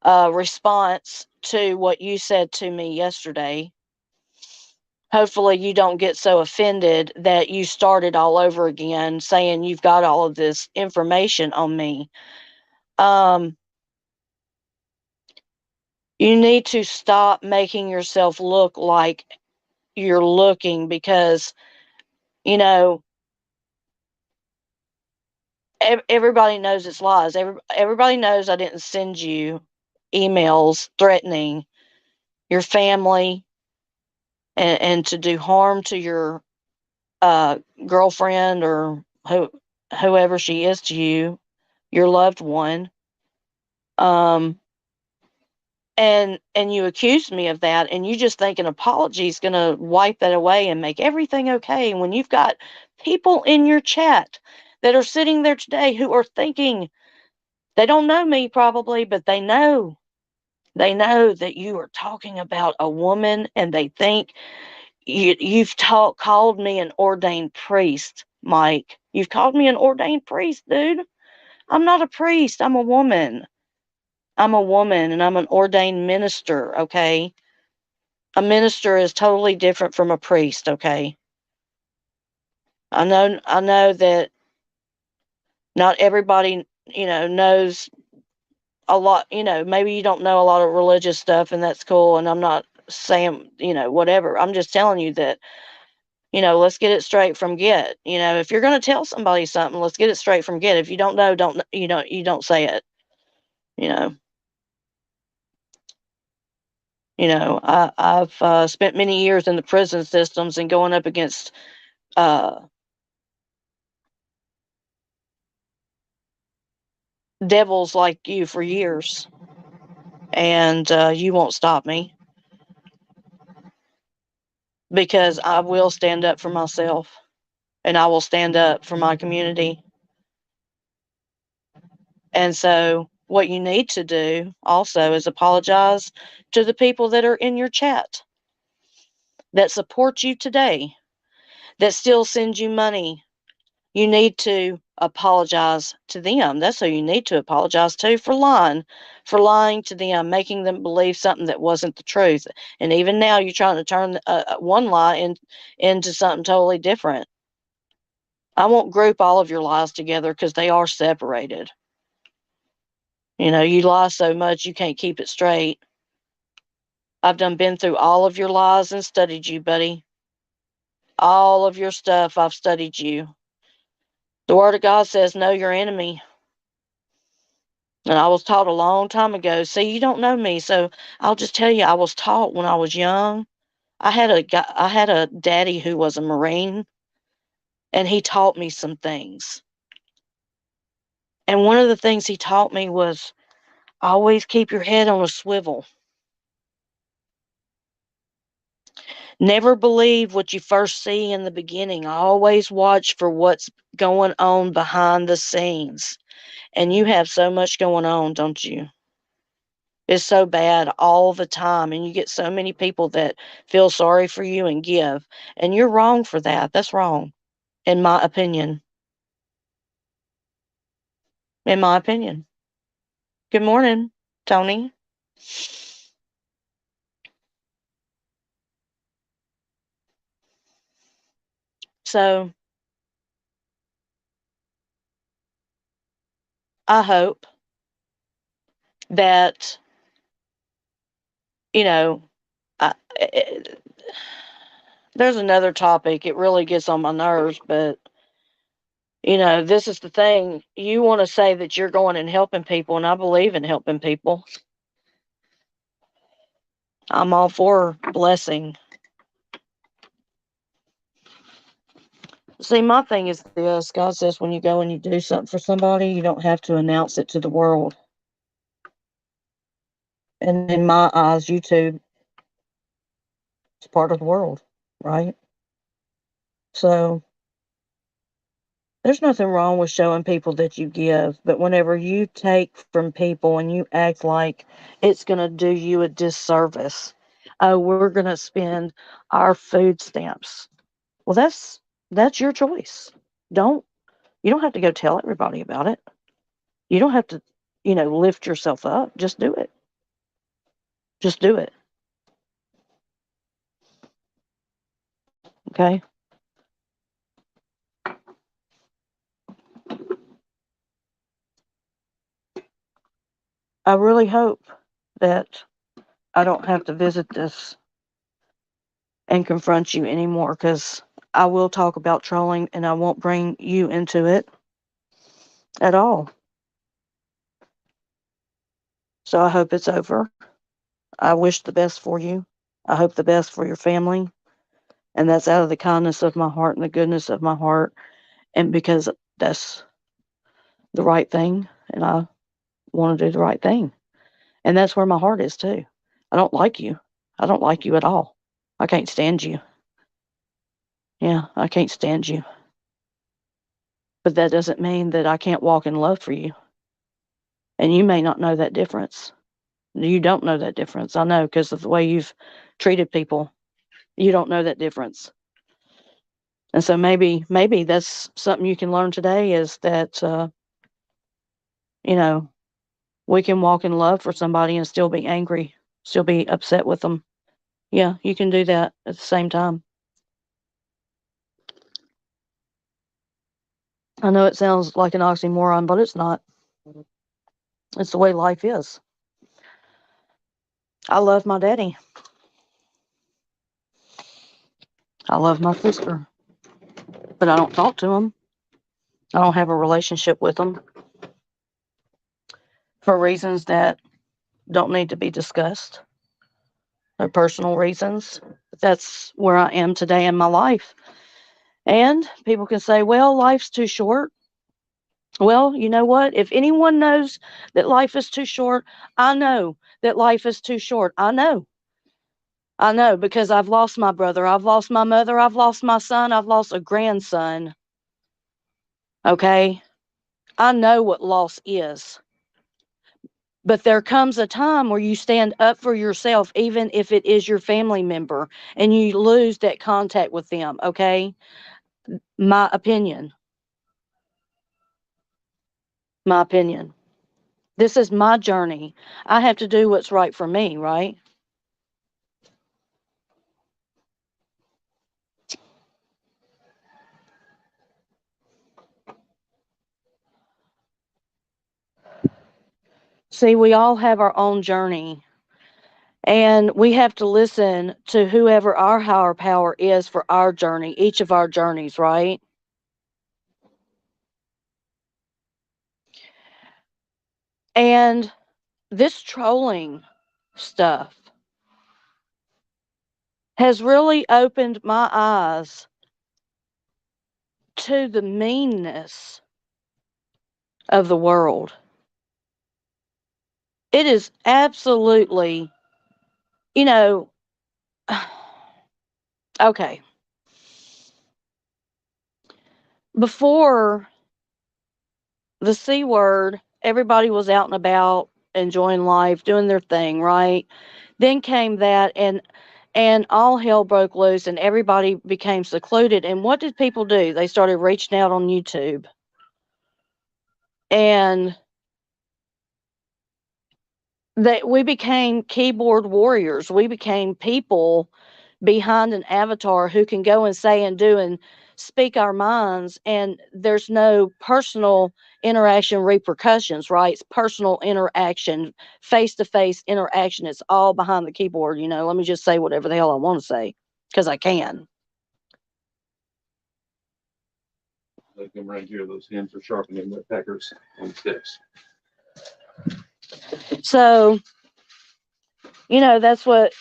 S3: response to what you said to me yesterday. Hopefully, you don't get so offended that you started all over again saying you've got all of this information on me. Um, you need to stop making yourself look like you're looking because, you know, everybody knows it's lies. Everybody knows I didn't send you emails threatening your family and to do harm to your girlfriend or whoever she is to you, your loved one. Um, and you accused me of that, and you just think an apology is going to wipe that away and make everything okay when you've got people in your chat that are sitting there today who are thinking they don't know me probably, but they know that you are talking about a woman, and they think you've called me an ordained priest, Mike. You've called me an ordained priest, dude. I'm not a priest. I'm a woman. I'm a woman, and I'm an ordained minister, okay? A minister is totally different from a priest, okay? I know that not everybody, knows a lot, maybe you don't know a lot of religious stuff, and that's cool, and I'm not saying, whatever. I'm just telling you that, let's get it straight from get. If you're going to tell somebody something, let's get it straight from get. If you don't know, you don't say it. You know, I've spent many years in the prison systems and going up against uh, devils like you for years, and you won't stop me because I will stand up for myself and I will stand up for my community. And so, what you need to do also is apologize to the people that are in your chat that support you today, that still send you money. You need to apologize to them. That's who you need to apologize to for lying to them, making them believe something that wasn't the truth. And even now, you're trying to turn one lie into something totally different. I won't group all of your lies together because they are separated. You lie so much you can't keep it straight. I've done been through all of your lies and studied you, buddy. All of your stuff, I've studied you. The Word of God says, know your enemy. And I was taught a long time ago. See, you don't know me, so I'll just tell you, I was taught when I was young. I had a daddy who was a Marine, and he taught me some things. And one of the things he taught me was always keep your head on a swivel. Never believe what you first see in the beginning. Always watch for what's going on behind the scenes. And you have so much going on, don't you? It's so bad all the time. And you get so many people that feel sorry for you and give. And you're wrong for that. That's wrong, in my opinion. in my opinion. Good morning, Tony. So I hope that, you know, I, it, there's another topic. It really gets on my nerves, but this is the thing. You want to say that you're going and helping people, and I believe in helping people. I'm all for blessing. See, my thing is this. God says when you go and you do something for somebody, you don't have to announce it to the world. And in my eyes, YouTube is part of the world, right? So there's nothing wrong with showing people that you give, but whenever you take from people and you act like it's going to do you a disservice, oh, we're going to spend our food stamps. Well, that's your choice. Don't you don't have to go tell everybody about it. You don't have to, lift yourself up. Just do it. Just do it. Okay? I really hope that I don't have to visit this and confront you anymore, because I will talk about trolling and I won't bring you into it at all. So I hope it's over. I wish the best for you. I hope the best for your family. And that's out of the kindness of my heart and the goodness of my heart. And because that's the right thing. And I want to do the right thing. And that's where my heart is too. I don't like you. I don't like you at all. I can't stand you. Yeah, I can't stand you. But that doesn't mean that I can't walk in love for you. And you may not know that difference. You don't know that difference. I know, because of the way you've treated people. You don't know that difference. And so maybe that's something you can learn today, is that, you know, we can walk in love for somebody and still be angry, still be upset with them. Yeah, you can do that at the same time. I know it sounds like an oxymoron, but it's not. It's the way life is. I love my daddy. I love my sister, but I don't talk to him. I don't have a relationship with him for reasons that don't need to be discussed. They're personal reasons. But that's where I am today in my life. And people can say, well, life's too short. Well, you know what? If anyone knows that life is too short, I know that life is too short. I know. I know, because I've lost my brother. I've lost my mother. I've lost my son. I've lost a grandson. Okay? I know what loss is. But there comes a time where you stand up for yourself, even if it is your family member, and you lose that contact with them. Okay? My opinion. My opinion. This is my journey. I have to do what's right for me, right? See, we all have our own journey, and we have to listen to whoever our higher power is for our journey, each of our journeys, right? And this trolling stuff has really opened my eyes to the meanness of the world. It is absolutely, you know, okay. Before the C word, everybody was out and about, enjoying life, doing their thing, right? Then came that, and all hell broke loose and everybody became secluded. And what did people do? They started reaching out on YouTube. And that we became keyboard warriors. We became people behind an avatar who can go and say and do and speak our minds, and there's no personal interaction repercussions, right? It's personal interaction, face to face interaction. It's all behind the keyboard. Let me just say whatever the hell I want to say because I can.
S4: Like them right here, those hands are sharpening their peckers on sticks.
S3: So, that's what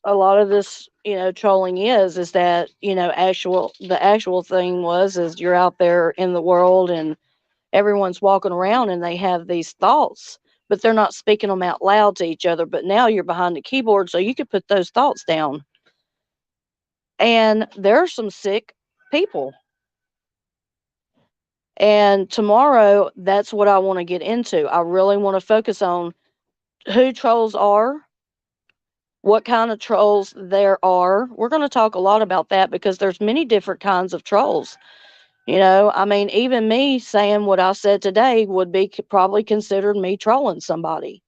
S3: a lot of this, trolling is that, the actual thing is you're out there in the world and everyone's walking around and they have these thoughts, but they're not speaking them out loud to each other. But now you're behind the keyboard, so you could put those thoughts down. And there are some sick people. And tomorrow, that's what I want to get into. I really want to focus on who trolls are, what kind of trolls there are. We're going to talk a lot about that because there's many different kinds of trolls. I mean, even me saying what I said today would be probably considered me trolling somebody.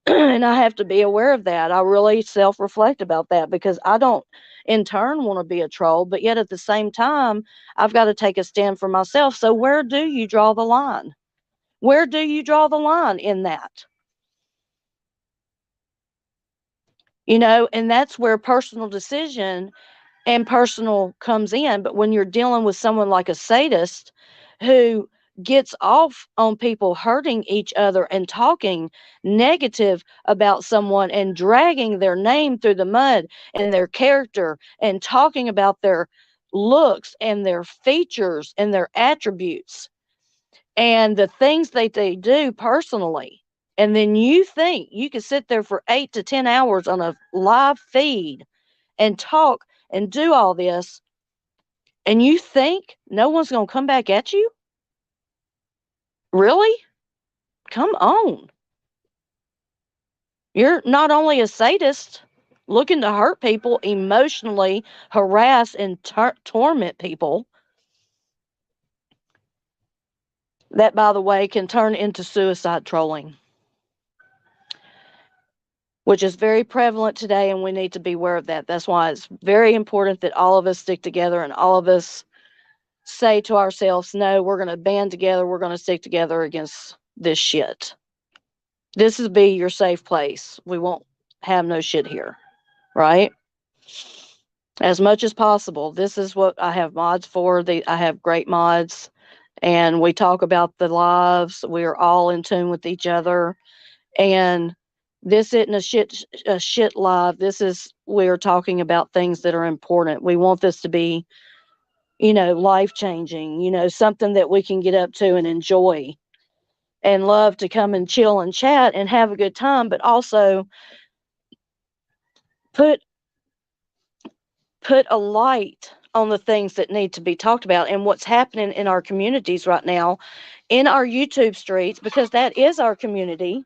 S3: And I have to be aware of that. I really self reflect about that because I don't, in turn, want to be a troll. But yet at the same time, I've got to take a stand for myself. So, where do you draw the line? Where do you draw the line in that? And that's where personal decision and personal comes in. But when you're dealing with someone like a sadist who gets off on people hurting each other and talking negative about someone and dragging their name through the mud and their character and talking about their looks and their features and their attributes and the things that they do personally. And then you think you could sit there for 8 to 10 hours on a live feed and talk and do all this, and you think no one's going to come back at you? Really? Come on. You're not only a sadist looking to hurt people, emotionally harass and torment people. That, by the way, can turn into suicide trolling, which is very prevalent today, and we need to be aware of that. That's why it's very important that all of us stick together and all of us say to ourselves, no, we're going to band together. We're going to stick together against this shit. This will be your safe place. We won't have no shit here, right? As much as possible. This is what I have mods for. I have great mods, and we talk about the lives. We are all in tune with each other, and this isn't a shit live. We're talking about things that are important. We want this to be, life changing. Something that we can get up to and enjoy and love to come and chill and chat and have a good time, but also put a light on the things that need to be talked about and what's happening in our communities right now, in our YouTube streets, because that is our community.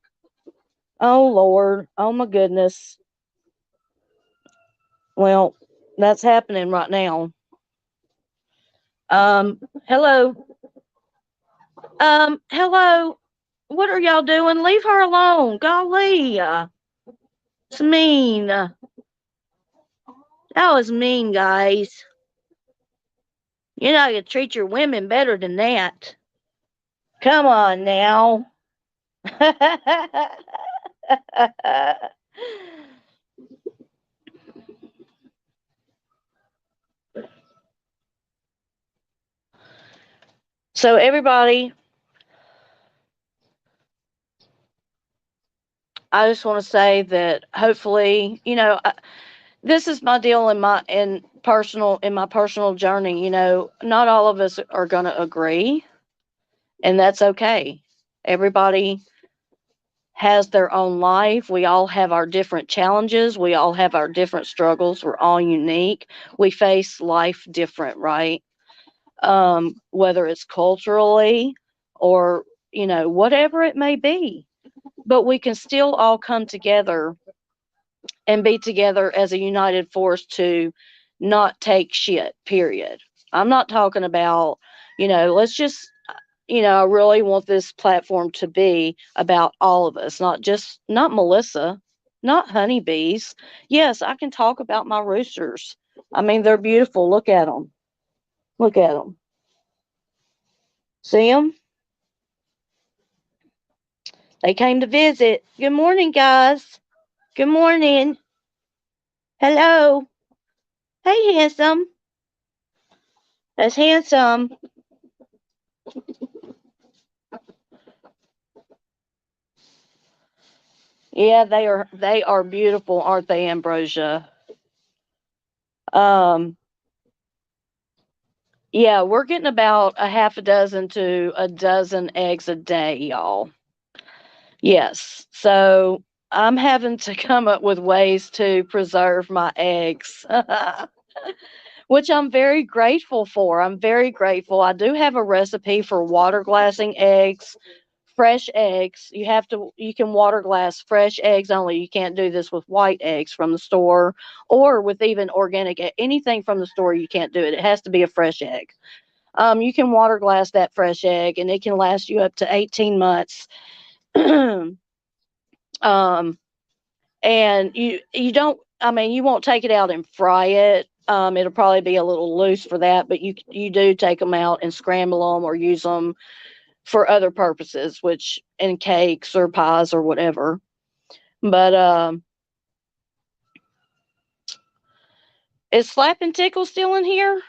S3: Oh Lord, oh my goodness. Well, that's happening right now. Hello. Hello. What are y'all doing? Leave her alone. Golly. It's mean. That was mean, guys. You treat your women better than that. Come on now. So everybody, I just want to say that hopefully, this is my deal in my personal journey. Not all of us are going to agree, and that's okay. Everybody has their own life. We all have our different challenges. We all have our different struggles. We're all unique. We face life different, right? Whether it's culturally or, whatever it may be. But we can still all come together and be together as a united force to not take shit, period. I'm not talking about, let's just I really want this platform to be about all of us, not Melissa, not honeybees. Yes, I can talk about my roosters. I mean, they're beautiful. Look at them. Look at them. See them? They came to visit. Good morning, guys. Good morning. Hello. Hey, handsome. That's handsome. Yeah, they are beautiful, aren't they, Ambrosia? Um, yeah, we're getting about a half a dozen to a dozen eggs a day, y'all. Yes. So I'm having to come up with ways to preserve my eggs, which I'm very grateful for. I'm very grateful. I do have a recipe for water glassing eggs, fresh eggs. You can water glass fresh eggs only. You can't do this with white eggs from the store or with even organic anything from the store. You can't do it. It has to be a fresh egg. You can water glass that fresh egg and it can last you up to 18 months. um, and you don't, I mean, you won't take it out and fry it. It'll probably be a little loose for that, but you do take them out and scramble them or use them for other purposes, which in cakes or pies or whatever. But is Slap and Tickle still in here?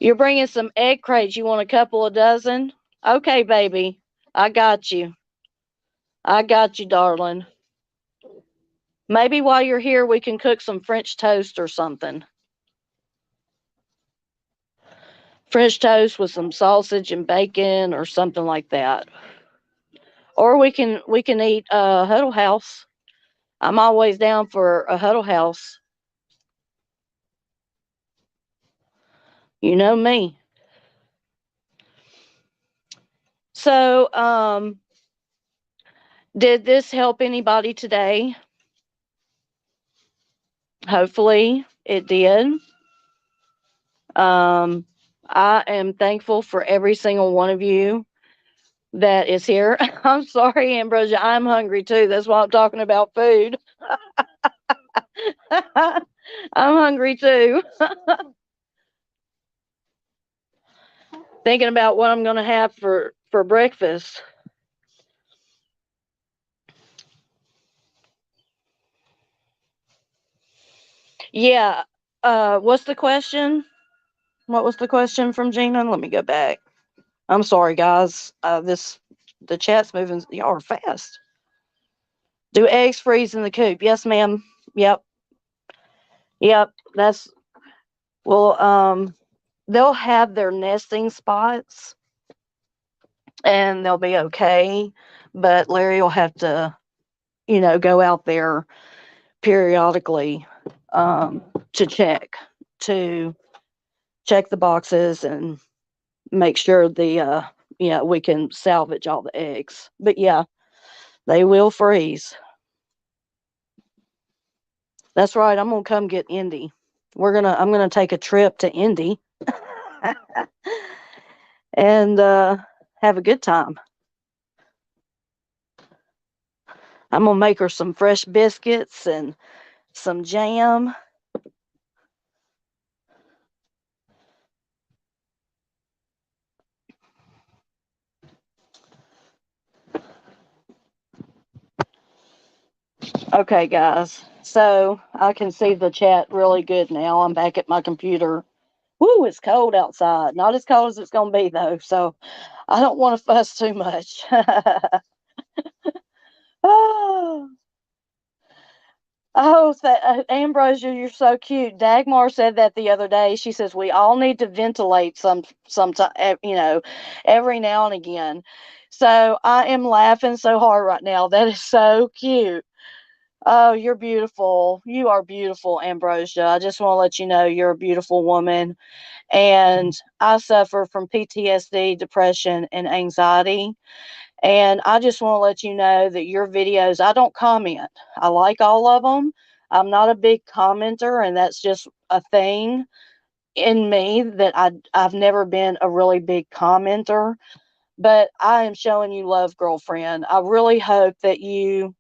S3: You're bringing some egg crates. You want a couple of dozen? Okay, baby. I got you. I got you, darling. Maybe while you're here, we can cook some French toast or something. French toast with some sausage and bacon or something like that. Or we can eat Huddle House. I'm always down for a Huddle House. You know me. So, did this help anybody today? Hopefully it did. Um, I am thankful for every single one of you that is here. I'm sorry, Ambrosia. I'm hungry too. That's why I'm talking about food. I'm hungry too. Thinking about what I'm going to have for breakfast. Yeah. What's the question? What was the question from Gina? Let me go back. I'm sorry, guys. The chat's moving. Y'all are fast. Do eggs freeze in the coop? Yes, ma'am. Yep. Yep. That's well. They'll have their nesting spots, and they'll be okay. But Larry will have to, go out there periodically to to check the boxes and make sure we can salvage all the eggs. But yeah, they will freeze. That's right. I'm gonna come get Indy. I'm gonna take a trip to Indy and have a good time. I'm gonna make her some fresh biscuits and some jam. Okay, guys. So I can see the chat really good now. I'm back at my computer. Woo, it's cold outside. Not as cold as it's gonna be though. So I don't want to fuss too much. Oh, Ambrosia, you're so cute. Dagmar said that the other day. She says we all need to ventilate sometime, every now and again. So I am laughing so hard right now. That is so cute. Oh, you're beautiful. You are beautiful, Ambrosia. I just want to let you know you're a beautiful woman. And I suffer from PTSD, depression, and anxiety. And I just want to let you know that your videos, I don't comment. I like all of them. I'm not a big commenter, and that's just a thing. in me that I've never been a really big commenter, but I am showing you love, girlfriend. I really hope that you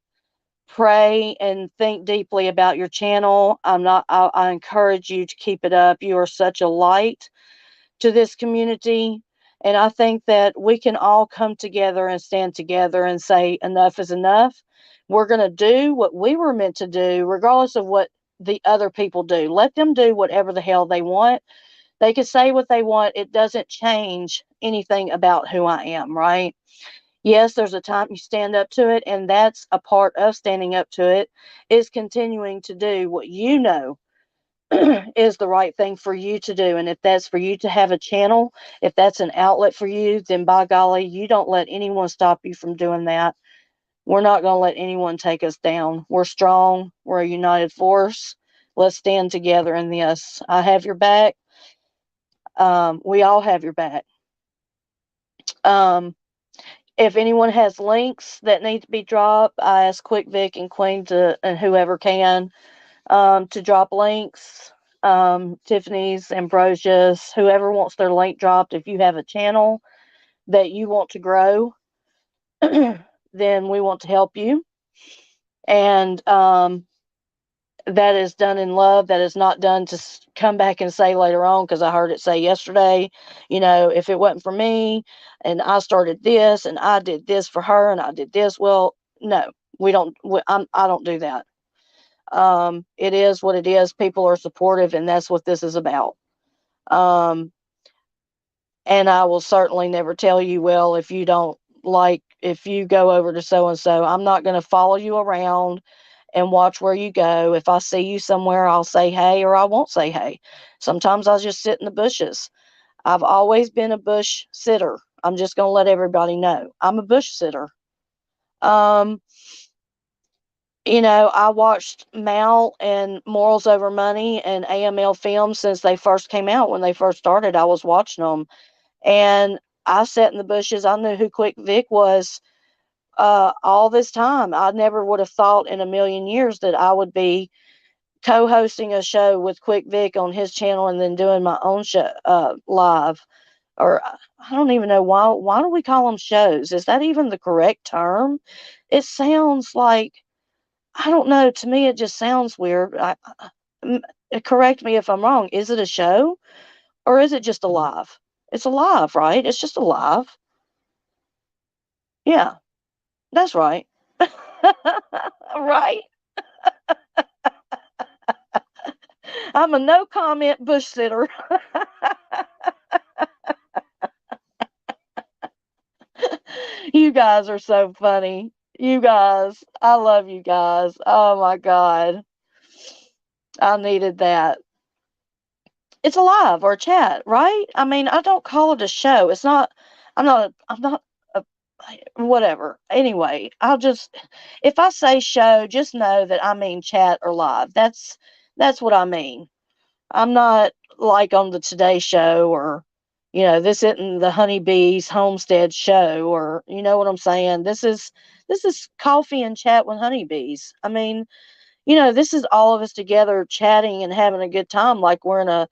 S3: pray and think deeply about your channel. I encourage you to keep it up. You are such a light to this community. And I think that we can all come together and stand together and say, enough is enough. We're going to do what we were meant to do, regardless of what the other people do. Let them do whatever the hell they want. They can say what they want. It doesn't change anything about who I am, right? Yes, there's a time you stand up to it, and that's a part of standing up to it, is continuing to do what you know is the right thing for you to do. And if that's for you to have a channel, if that's an outlet for you, then by golly, you don't let anyone stop you from doing that. We're not going to let anyone take us down. We're strong. We're a united force. Let's stand together in this. I have your back. We all have your back. If anyone has links that need to be dropped, I ask Quick Vic and Queen and whoever can, to drop links. Tiffany's, Ambrosia's, whoever wants their link dropped. If you have a channel that you want to grow, then we want to help you. And that is done in love. That is not done to come back and say later on, because I heard it say yesterday, if it wasn't for me and I started this and I did this for her and I did this. Well, no, we don't. I don't do that. It is what it is. People are supportive, and that's what this is about. Um, and I will certainly never tell you, well, if you go over to so and so, I'm not going to follow you around and watch where you go. If I see you somewhere, I'll say hey, or I won't say hey. Sometimes I'll just sit in the bushes. I've always been a bush sitter. I'm just going to let everybody know I'm a bush sitter. I watched Mal and Morals Over Money and AML films since they first came out. When they first started, I was watching them. And I sat in the bushes. I knew who Quick Vic was all this time. I never would have thought in a million years that I would be co-hosting a show with Quick Vic on his channel and then doing my own show live. Or I don't even know why do we call them shows? Is that even the correct term? It sounds like, I don't know. To me, it just sounds weird. Correct me if I'm wrong. Is it a show or is it just a live? It's a live, right? It's just a live. Yeah, that's right. Right. I'm a no comment bush sitter. You guys are so funny. You guys, I love you guys. Oh my God. I needed that. It's a live or a chat, right? I mean, I don't call it a show. It's not, I'm not a, whatever. Anyway, if I say show, just know that I mean chat or live. That's what I mean. I'm not like on the Today Show or, this isn't the Honeybees Homestead show, or, you know what I'm saying? This is coffee and chat with honeybees. I mean, this is all of us together chatting and having a good time, like we're in a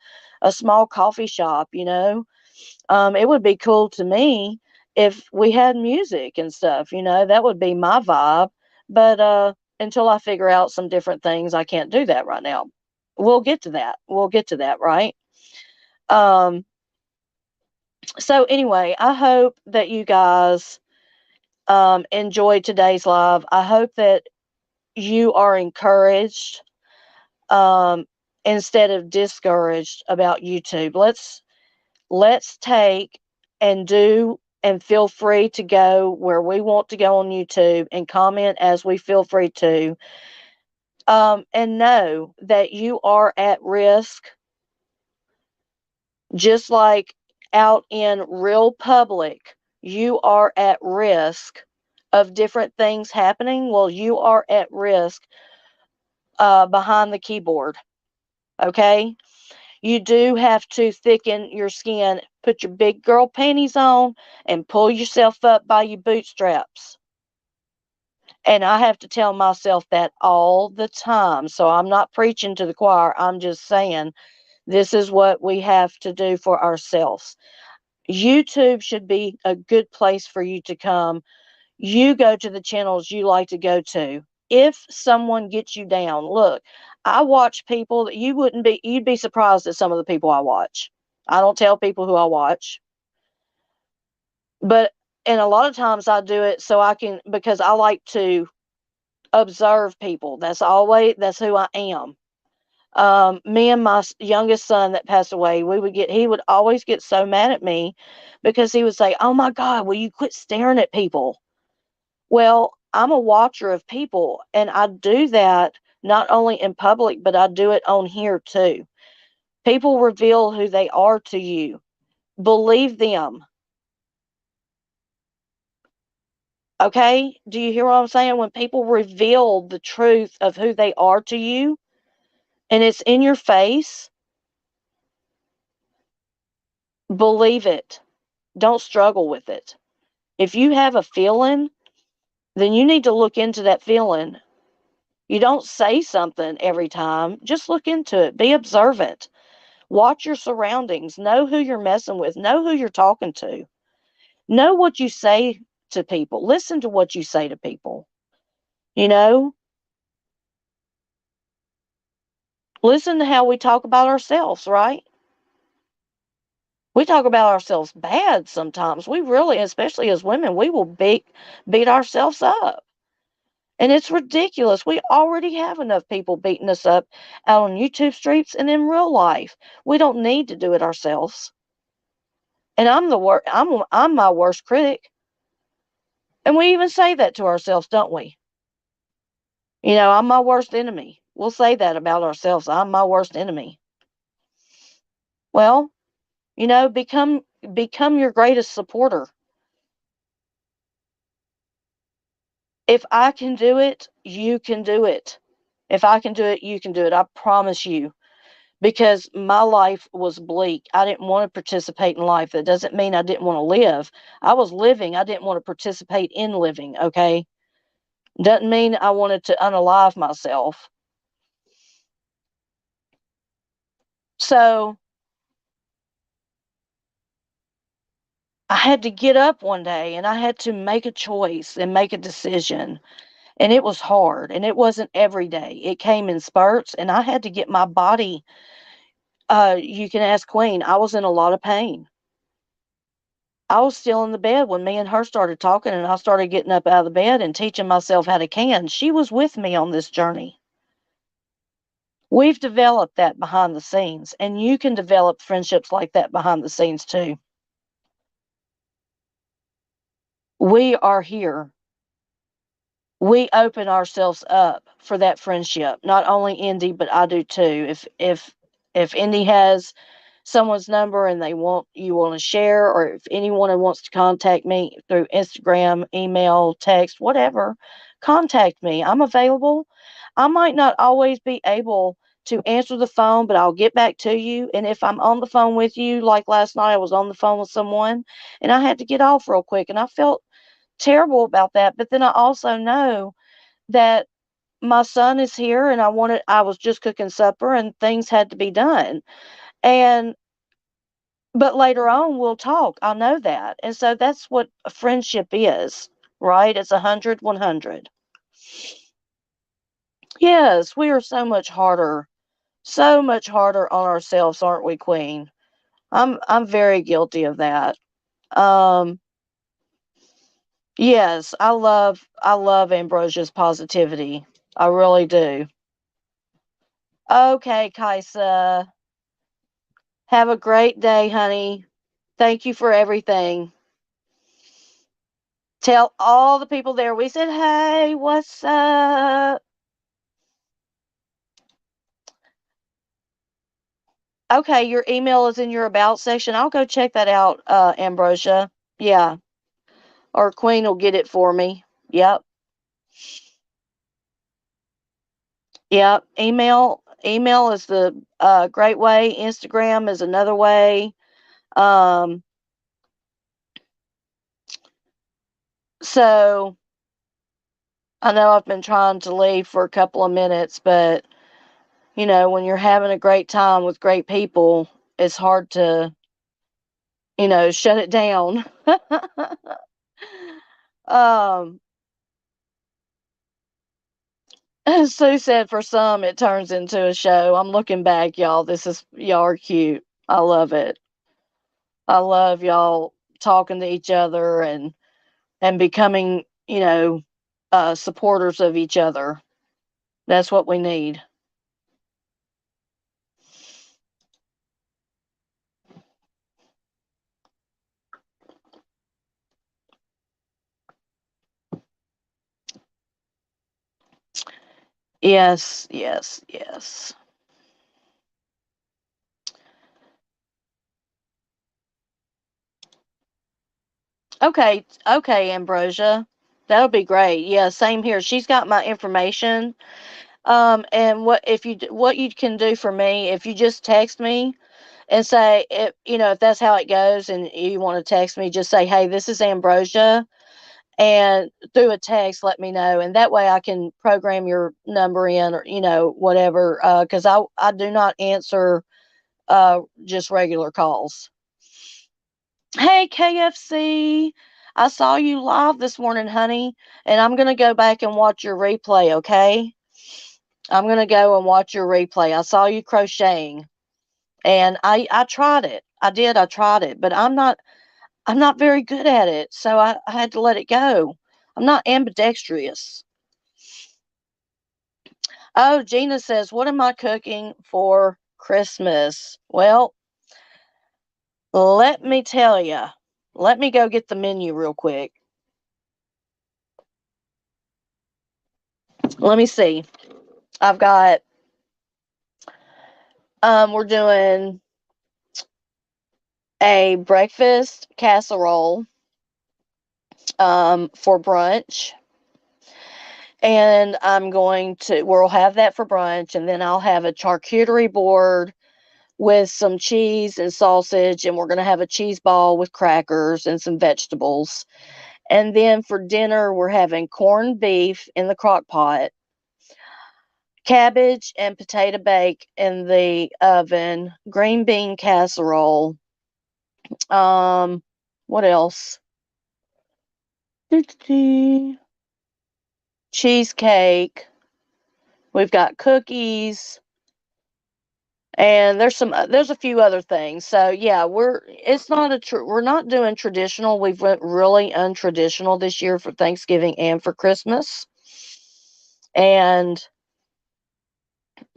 S3: small coffee shop, It would be cool to me if we had music and stuff, that would be my vibe. But until I figure out some different things, I can't do that right now. We'll get to that. We'll get to that, right? Um, so anyway, I hope that you guys enjoyed today's live. I hope that you are encouraged um, instead of discouraged about YouTube. Let's take and do and feel free to go where we want to go on YouTube and comment as we feel free to. And know that you are at risk, just like out in real public, you are at risk of different things happening. Well, you are at risk behind the keyboard. Okay? You do have to thicken your skin, put your big girl panties on, and pull yourself up by your bootstraps. And I have to tell myself that all the time. So I'm not preaching to the choir. I'm just saying This is what we have to do for ourselves. YouTube should be a good place for you to come. You go to the channels you like to go to. If someone gets you down, look, I watch people that you'd be surprised at some of the people I watch. I don't tell people who I watch, but and a lot of times I do it so I can, because I like to observe people. That's who I am. Me and my youngest son that passed away, he would always get so mad at me because he would say, "Oh my God, will you quit staring at people?" Well, I'm a watcher of people, and I do that not only in public, but I do it on here too. People reveal who they are to you. Believe them. Okay? Do you hear what I'm saying? When people reveal the truth of who they are to you and it's in your face, believe it. Don't struggle with it. If you have a feeling, then you need to look into that feeling. You don't say something every time, just look into it. Be observant. Watch your surroundings. Know who you're messing with. Know who you're talking to. Know what you say to people. Listen to what you say to people. You know, listen to how we talk about ourselves, right? We talk about ourselves bad sometimes. We really, especially as women, we will beat ourselves up. And it's ridiculous. We already have enough people beating us up out on YouTube streets and in real life. We don't need to do it ourselves. And I'm my worst critic. And we even say that to ourselves, don't we? You know, I'm my worst enemy. We'll say that about ourselves. I'm my worst enemy. Well, you know, become your greatest supporter. If I can do it, you can do it. If I can do it, you can do it. I promise you. Because my life was bleak. I didn't want to participate in life. That doesn't mean I didn't want to live. I was living. I didn't want to participate in living, okay? Doesn't mean I wanted to unalive myself. So I had to get up one day and I had to make a choice and make a decision. And it was hard and it wasn't every day. It came in spurts and I had to get my body. You can ask Queen. I was in a lot of pain. I was still in the bed when me and her started talking, and I started getting up out of the bed and teaching myself how to can. She was with me on this journey. We've developed that behind the scenes, and you can develop friendships like that behind the scenes too. We are here. We open ourselves up for that friendship. Not only Indy, but I do too. If Indy has someone's number and you want to share, or if anyone wants to contact me through Instagram, email, text, whatever, contact me. I'm available. I might not always be able to answer the phone, but I'll get back to you. And if I'm on the phone with you, like last night I was on the phone with someone and I had to get off real quick and I felt terrible about that, but then I also know that my son is here and I was just cooking supper and things had to be done. And but later on, we'll talk. I know that. And so that's what a friendship is, right? It's 100, 100. Yes, we are so much harder on ourselves, aren't we, Queen? I'm very guilty of that. Um, yes, I love Ambrosia's positivity. I really do. Okay, Kaisa. Have a great day, honey. Thank you for everything. Tell all the people there we said, hey, what's up? Okay, your email is in your about section. I'll go check that out, Ambrosia. Yeah. Or Queen will get it for me. Yep. Yep. Email is the great way. Instagram is another way. Um, so I know I've been trying to leave for a couple of minutes, but when you're having a great time with great people, it's hard to, shut it down. um, Sue said for some it turns into a show. I'm looking back, y'all. Y'all are cute. I love it. I love y'all talking to each other and becoming, supporters of each other. That's what we need. Yes, yes, yes. Okay, okay, Ambrosia. That'll be great. Yeah, same here. She's got my information. And what you can do for me, if you just text me and say, if that's how it goes and you want to text me, just say, "Hey, this is Ambrosia." And through a text, let me know. And that way I can program your number in, or, whatever, cuz I do not answer just regular calls. Hey, KFC. I saw you live this morning, honey, and I'm going to go back and watch your replay, okay? I'm going to go and watch your replay. I saw you crocheting, and I tried it. I tried it, but I'm not very good at it, so I had to let it go. I'm not ambidextrous. Oh, Gina says, "What am I cooking for Christmas?" Well, let me tell you. Let me go get the menu real quick. Let me see. I've got we're doing a breakfast casserole for brunch. And we'll have that for brunch, and then I'll have a charcuterie board with some cheese and sausage, and we're going to have a cheese ball with crackers and some vegetables. And then for dinner, we're having corned beef in the crock pot, cabbage and potato bake in the oven, green bean casserole. What else? Cheesecake. We've got cookies, and there's a few other things. So yeah, we're not doing traditional. We've went really untraditional this year for Thanksgiving and for Christmas. And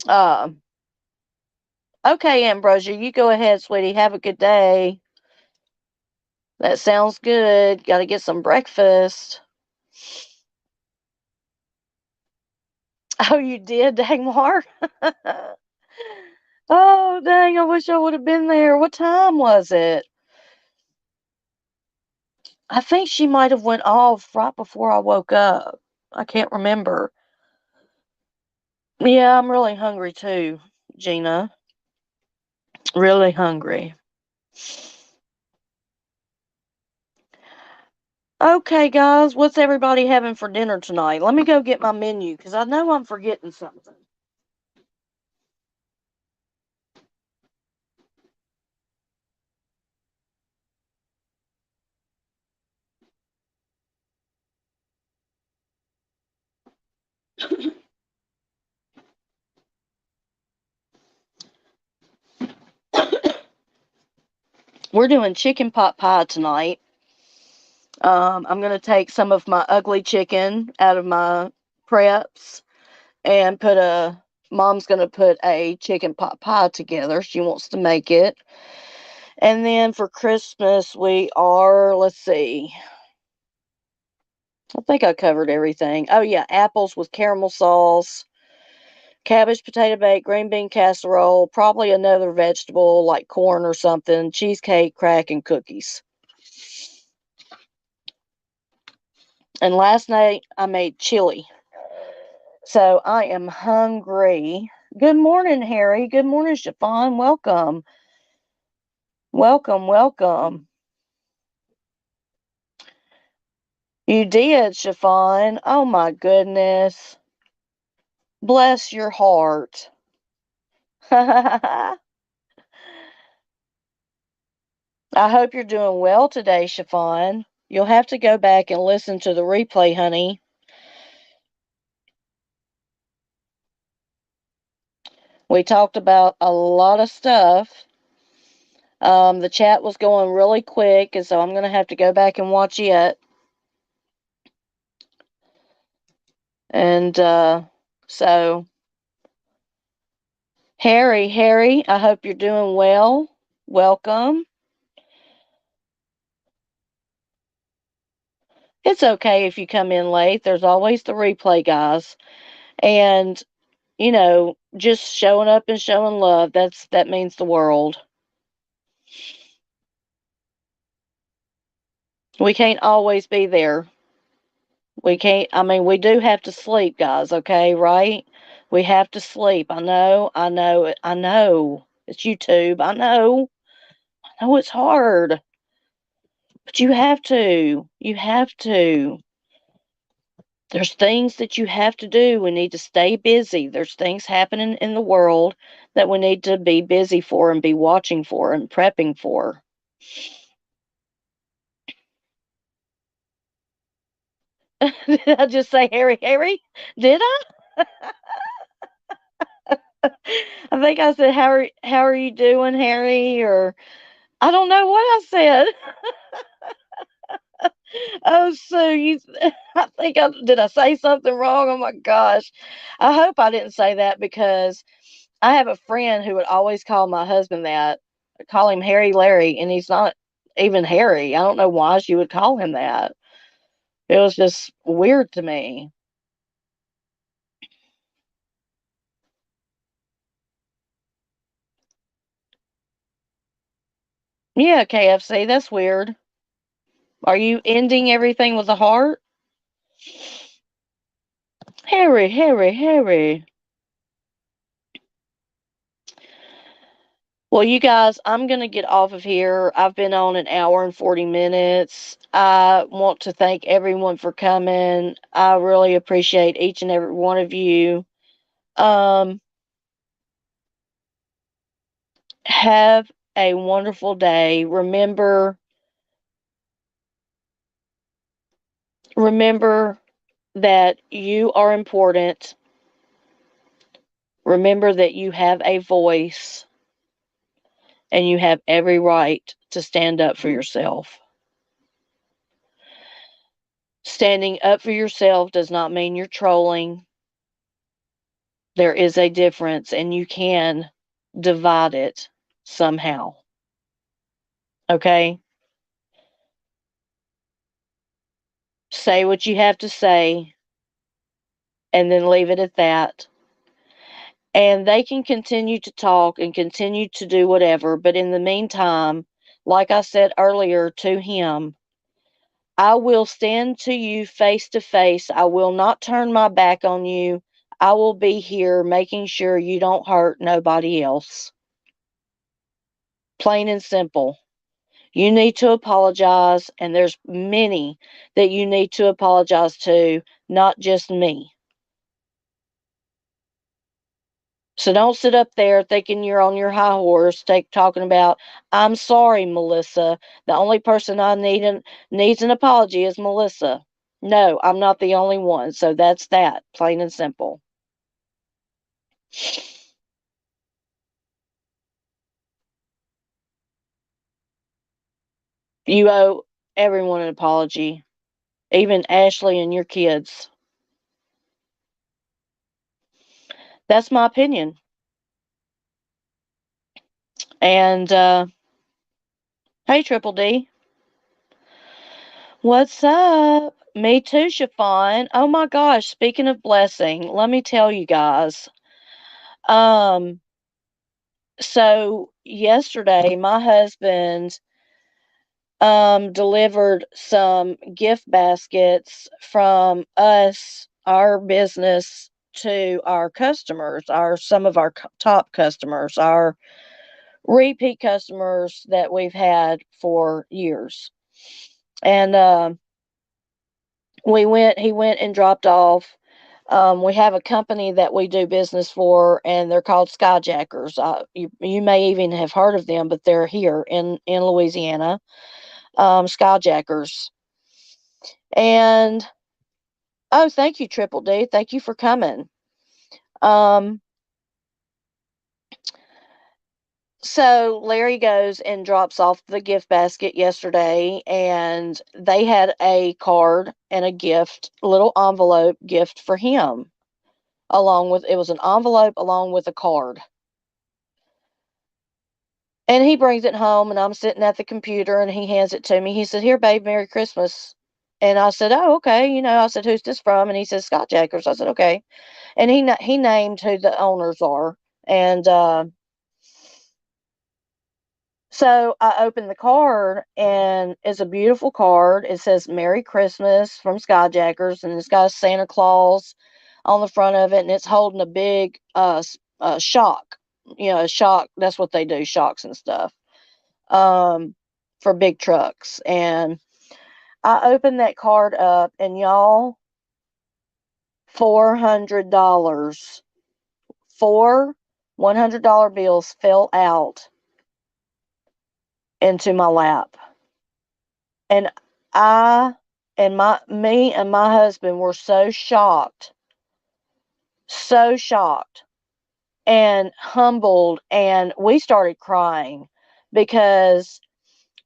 S3: uh okay, Ambrosia, you go ahead, sweetie. Have a good day. That sounds good. Got to get some breakfast. Oh, you did, Dagmar? Oh, dang, I wish I would have been there. What time was it? I think she might have went off right before I woke up. I can't remember. Yeah, I'm really hungry too, Gina. Really hungry. Okay, guys, what's everybody having for dinner tonight? Let me go get my menu because I know I'm forgetting something. We're doing chicken pot pie tonight. I'm going to take some of my ugly chicken out of my preps and mom's going to put a chicken pot pie together. She wants to make it. And then for Christmas, let's see. I think I covered everything. Oh, yeah, apples with caramel sauce, cabbage, potato bake, green bean casserole, probably another vegetable like corn or something, cheesecake, crack, and cookies. And last night I made chili. So I am hungry. Good morning, Harry. Good morning, Chiffon. Welcome. Welcome, welcome. You did, Chiffon. Oh my goodness. Bless your heart. I hope you're doing well today, Chiffon. You'll have to go back and listen to the replay, honey. We talked about a lot of stuff. The chat was going really quick, and so I'm going to have to go back and watch it. And so, Harry, I hope you're doing well. Welcome. It's okay if you come in late. There's always the replay, guys. And, just showing up and showing love, that means the world. We can't always be there. We can't, we do have to sleep, guys, okay, right? We have to sleep. I know. It's YouTube. I know it's hard. But you have to. You have to. There's things that you have to do. We need to stay busy. There's things happening in the world that we need to be busy for and be watching for and prepping for. Did I just say Harry? Did I? I think I said how are you doing, Harry? Or I don't know what I said. Oh, so I think did I say something wrong? Oh my gosh. I hope I didn't say that because I have a friend who would always call my husband that, call him Harry Larry, and he's not even Harry. I don't know why she would call him that. It was just weird to me. Yeah, KFC, that's weird. Are you ending everything with a heart? Harry. Well, you guys, I'm going to get off of here. I've been on an hour and 40 minutes. I want to thank everyone for coming. I really appreciate each and every one of you. Have a wonderful day. Remember that you are important. Remember that you have a voice and you have every right to stand up for yourself. Standing up for yourself does not mean you're trolling. There is a difference, and you can divide it somehow. Okay? Say what you have to say, and then leave it at that. And they can continue to talk and continue to do whatever, but in the meantime, like I said earlier to him, I will stand to you face to face. I will not turn my back on you. I will be here making sure you don't hurt nobody else. Plain and simple. You need to apologize, and there's many that you need to apologize to, not just me. So don't sit up there thinking you're on your high horse, talking about, I'm sorry, Melissa. The only person needs an apology is Melissa. No, I'm not the only one. So that's that, plain and simple. You owe everyone an apology, even Ashley and your kids. That's my opinion. And hey, Triple D. What's up? Me too, Chiffon. Oh my gosh, speaking of blessing, let me tell you guys. So yesterday my husband delivered some gift baskets from our business, to our customers, some of our top customers, our repeat customers that we've had for years. And he went and dropped off We have a company that we do business for, and they're called Skyjackers. You may even have heard of them, but they're here in Louisiana. Skyjackers. And oh, thank you, Triple D. Thank you for coming. So Larry goes and drops off the gift basket yesterday, and they had a card and a gift, little envelope gift for him, along with it was an envelope along with a card. And he brings it home, and I'm sitting at the computer, and he hands it to me. He said, "Here, babe, Merry Christmas." And I said, "Oh, okay." I said, "Who's this from?" And he said, "Scott Jackers." I said, "Okay." And he named who the owners are, and so I opened the card, and it's a beautiful card. It says "Merry Christmas" from Skyjackers, and it's got a Santa Claus on the front of it, and it's holding a big shock. A shock. That's what they do, shocks and stuff, for big trucks. And I opened that card up, and y'all, $400, 4 $100 bills fell out into my lap. And I and me and my husband were so shocked, and humbled, and we started crying because,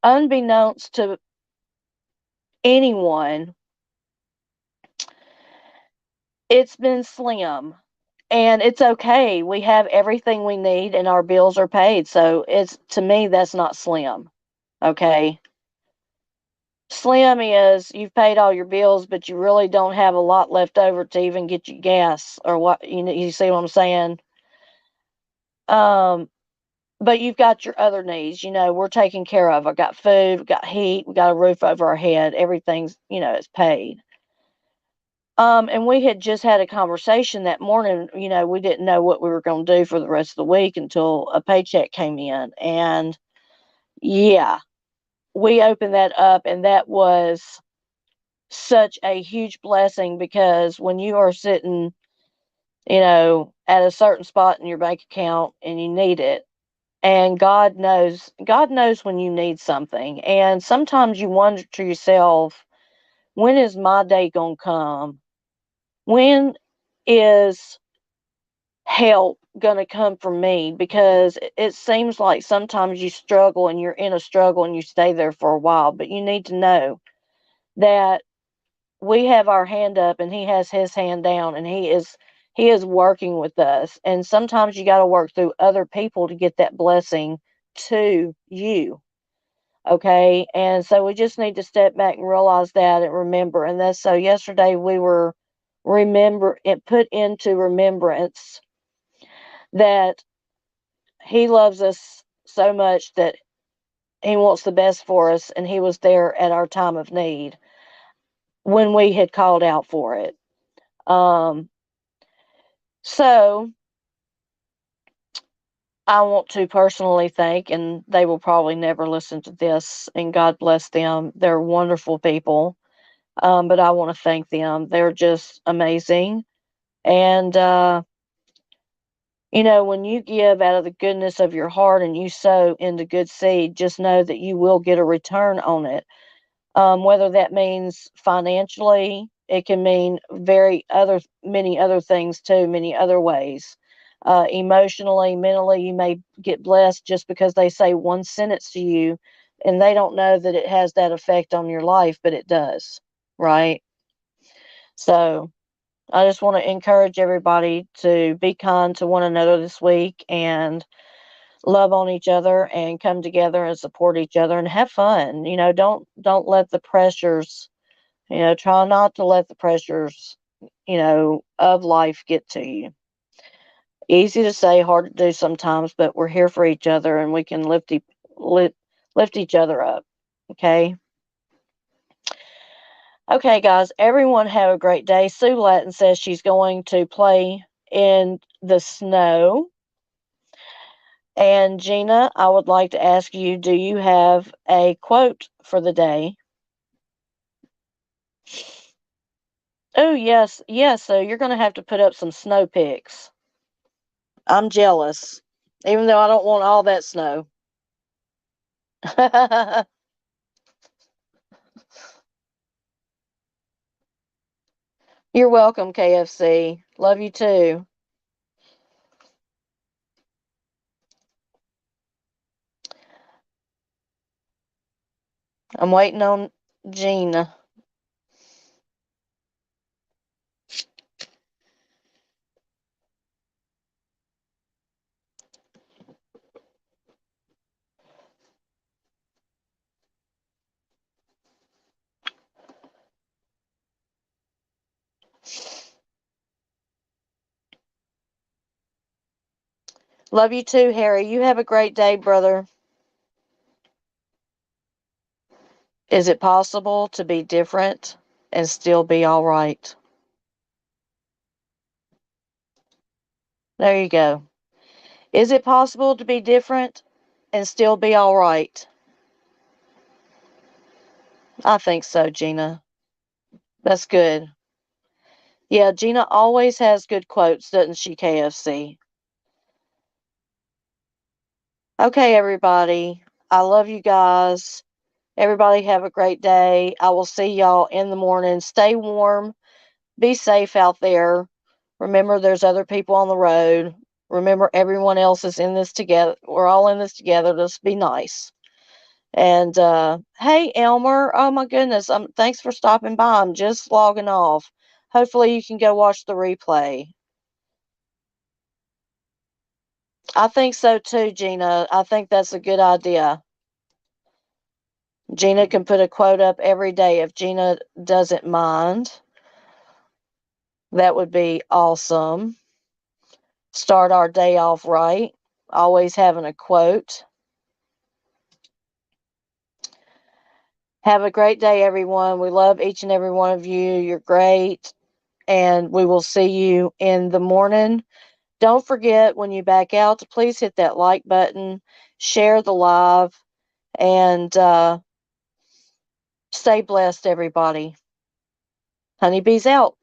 S3: unbeknownst to anyone, it's been slim. And it's okay. We have everything we need and our bills are paid. So it's, to me, that's not slim. Okay. Slim is you've paid all your bills, but you really don't have a lot left over to even get you gas or what, you see what I'm saying? Um, but you've got your other needs, we're taken care of. I got food, we got heat, we got a roof over our head, everything's, it's paid. And we had just had a conversation that morning. We didn't know what we were going to do for the rest of the week until a paycheck came in. And yeah, we opened that up, and that was such a huge blessing, because when you are sitting, at a certain spot in your bank account and you need it, and God knows when you need something. And sometimes you wonder to yourself, when is my day going to come? When is help going to come from me? Because it seems like sometimes you struggle, and you're in a struggle, and you stay there for a while. But you need to know that we have our hand up, and he has his hand down, and he is working with us. And sometimes you got to work through other people to get that blessing to you. Okay. And so we just need to step back and realize that, and remember. And that's, so yesterday we were put into remembrance that he loves us so much that he wants the best for us, and he was there at our time of need when we had called out for it. So I want to personally thank, and they will probably never listen to this, and God bless them. They're wonderful people. But I want to thank them. They're just amazing. And, when you give out of the goodness of your heart and you sow into good seed, just know that you will get a return on it. Whether that means financially, it can mean many other things too, many other ways. Emotionally, mentally, you may get blessed just because they say one sentence to you, and they don't know that it has that effect on your life, but it does, right? So I just want to encourage everybody to be kind to one another this week, and love on each other, and come together and support each other, and have fun. Don't let the pressures, try not to let the pressures, of life get to you. Easy to say, hard to do sometimes, but we're here for each other, and we can lift each other up. Okay. Okay, guys, everyone have a great day. Sue Latin says she's going to play in the snow. And Gina, I would like to ask you, do you have a quote for the day? Oh, yes. Yes. So you're going to have to put up some snow pics. I'm jealous, even though I don't want all that snow. You're welcome, KFC. Love you too. I'm waiting on Gina. Love you too, Harry. You have a great day, brother. Is it possible to be different and still be all right? There you go. Is it possible to be different and still be all right? I think so, Gina. That's good. Yeah, Gina always has good quotes, doesn't she, KFC? Okay, everybody. I love you guys. Everybody have a great day. I will see y'all in the morning. Stay warm. Be safe out there. Remember, there's other people on the road. Remember, everyone else is in this together. We're all in this together. Let's be nice. And hey, Elmer. Oh my goodness. Thanks for stopping by. I'm just logging off. Hopefully, you can go watch the replay. I think so too, Gina. I think that's a good idea. Gina can put a quote up every day if Gina doesn't mind. That would be awesome. Start our day off right. Always having a quote. Have a great day, everyone. We love each and every one of you. You're great. And we will see you in the morning. Don't forget when you back out to please hit that like button, share the live, and stay blessed, everybody. Honeybees out.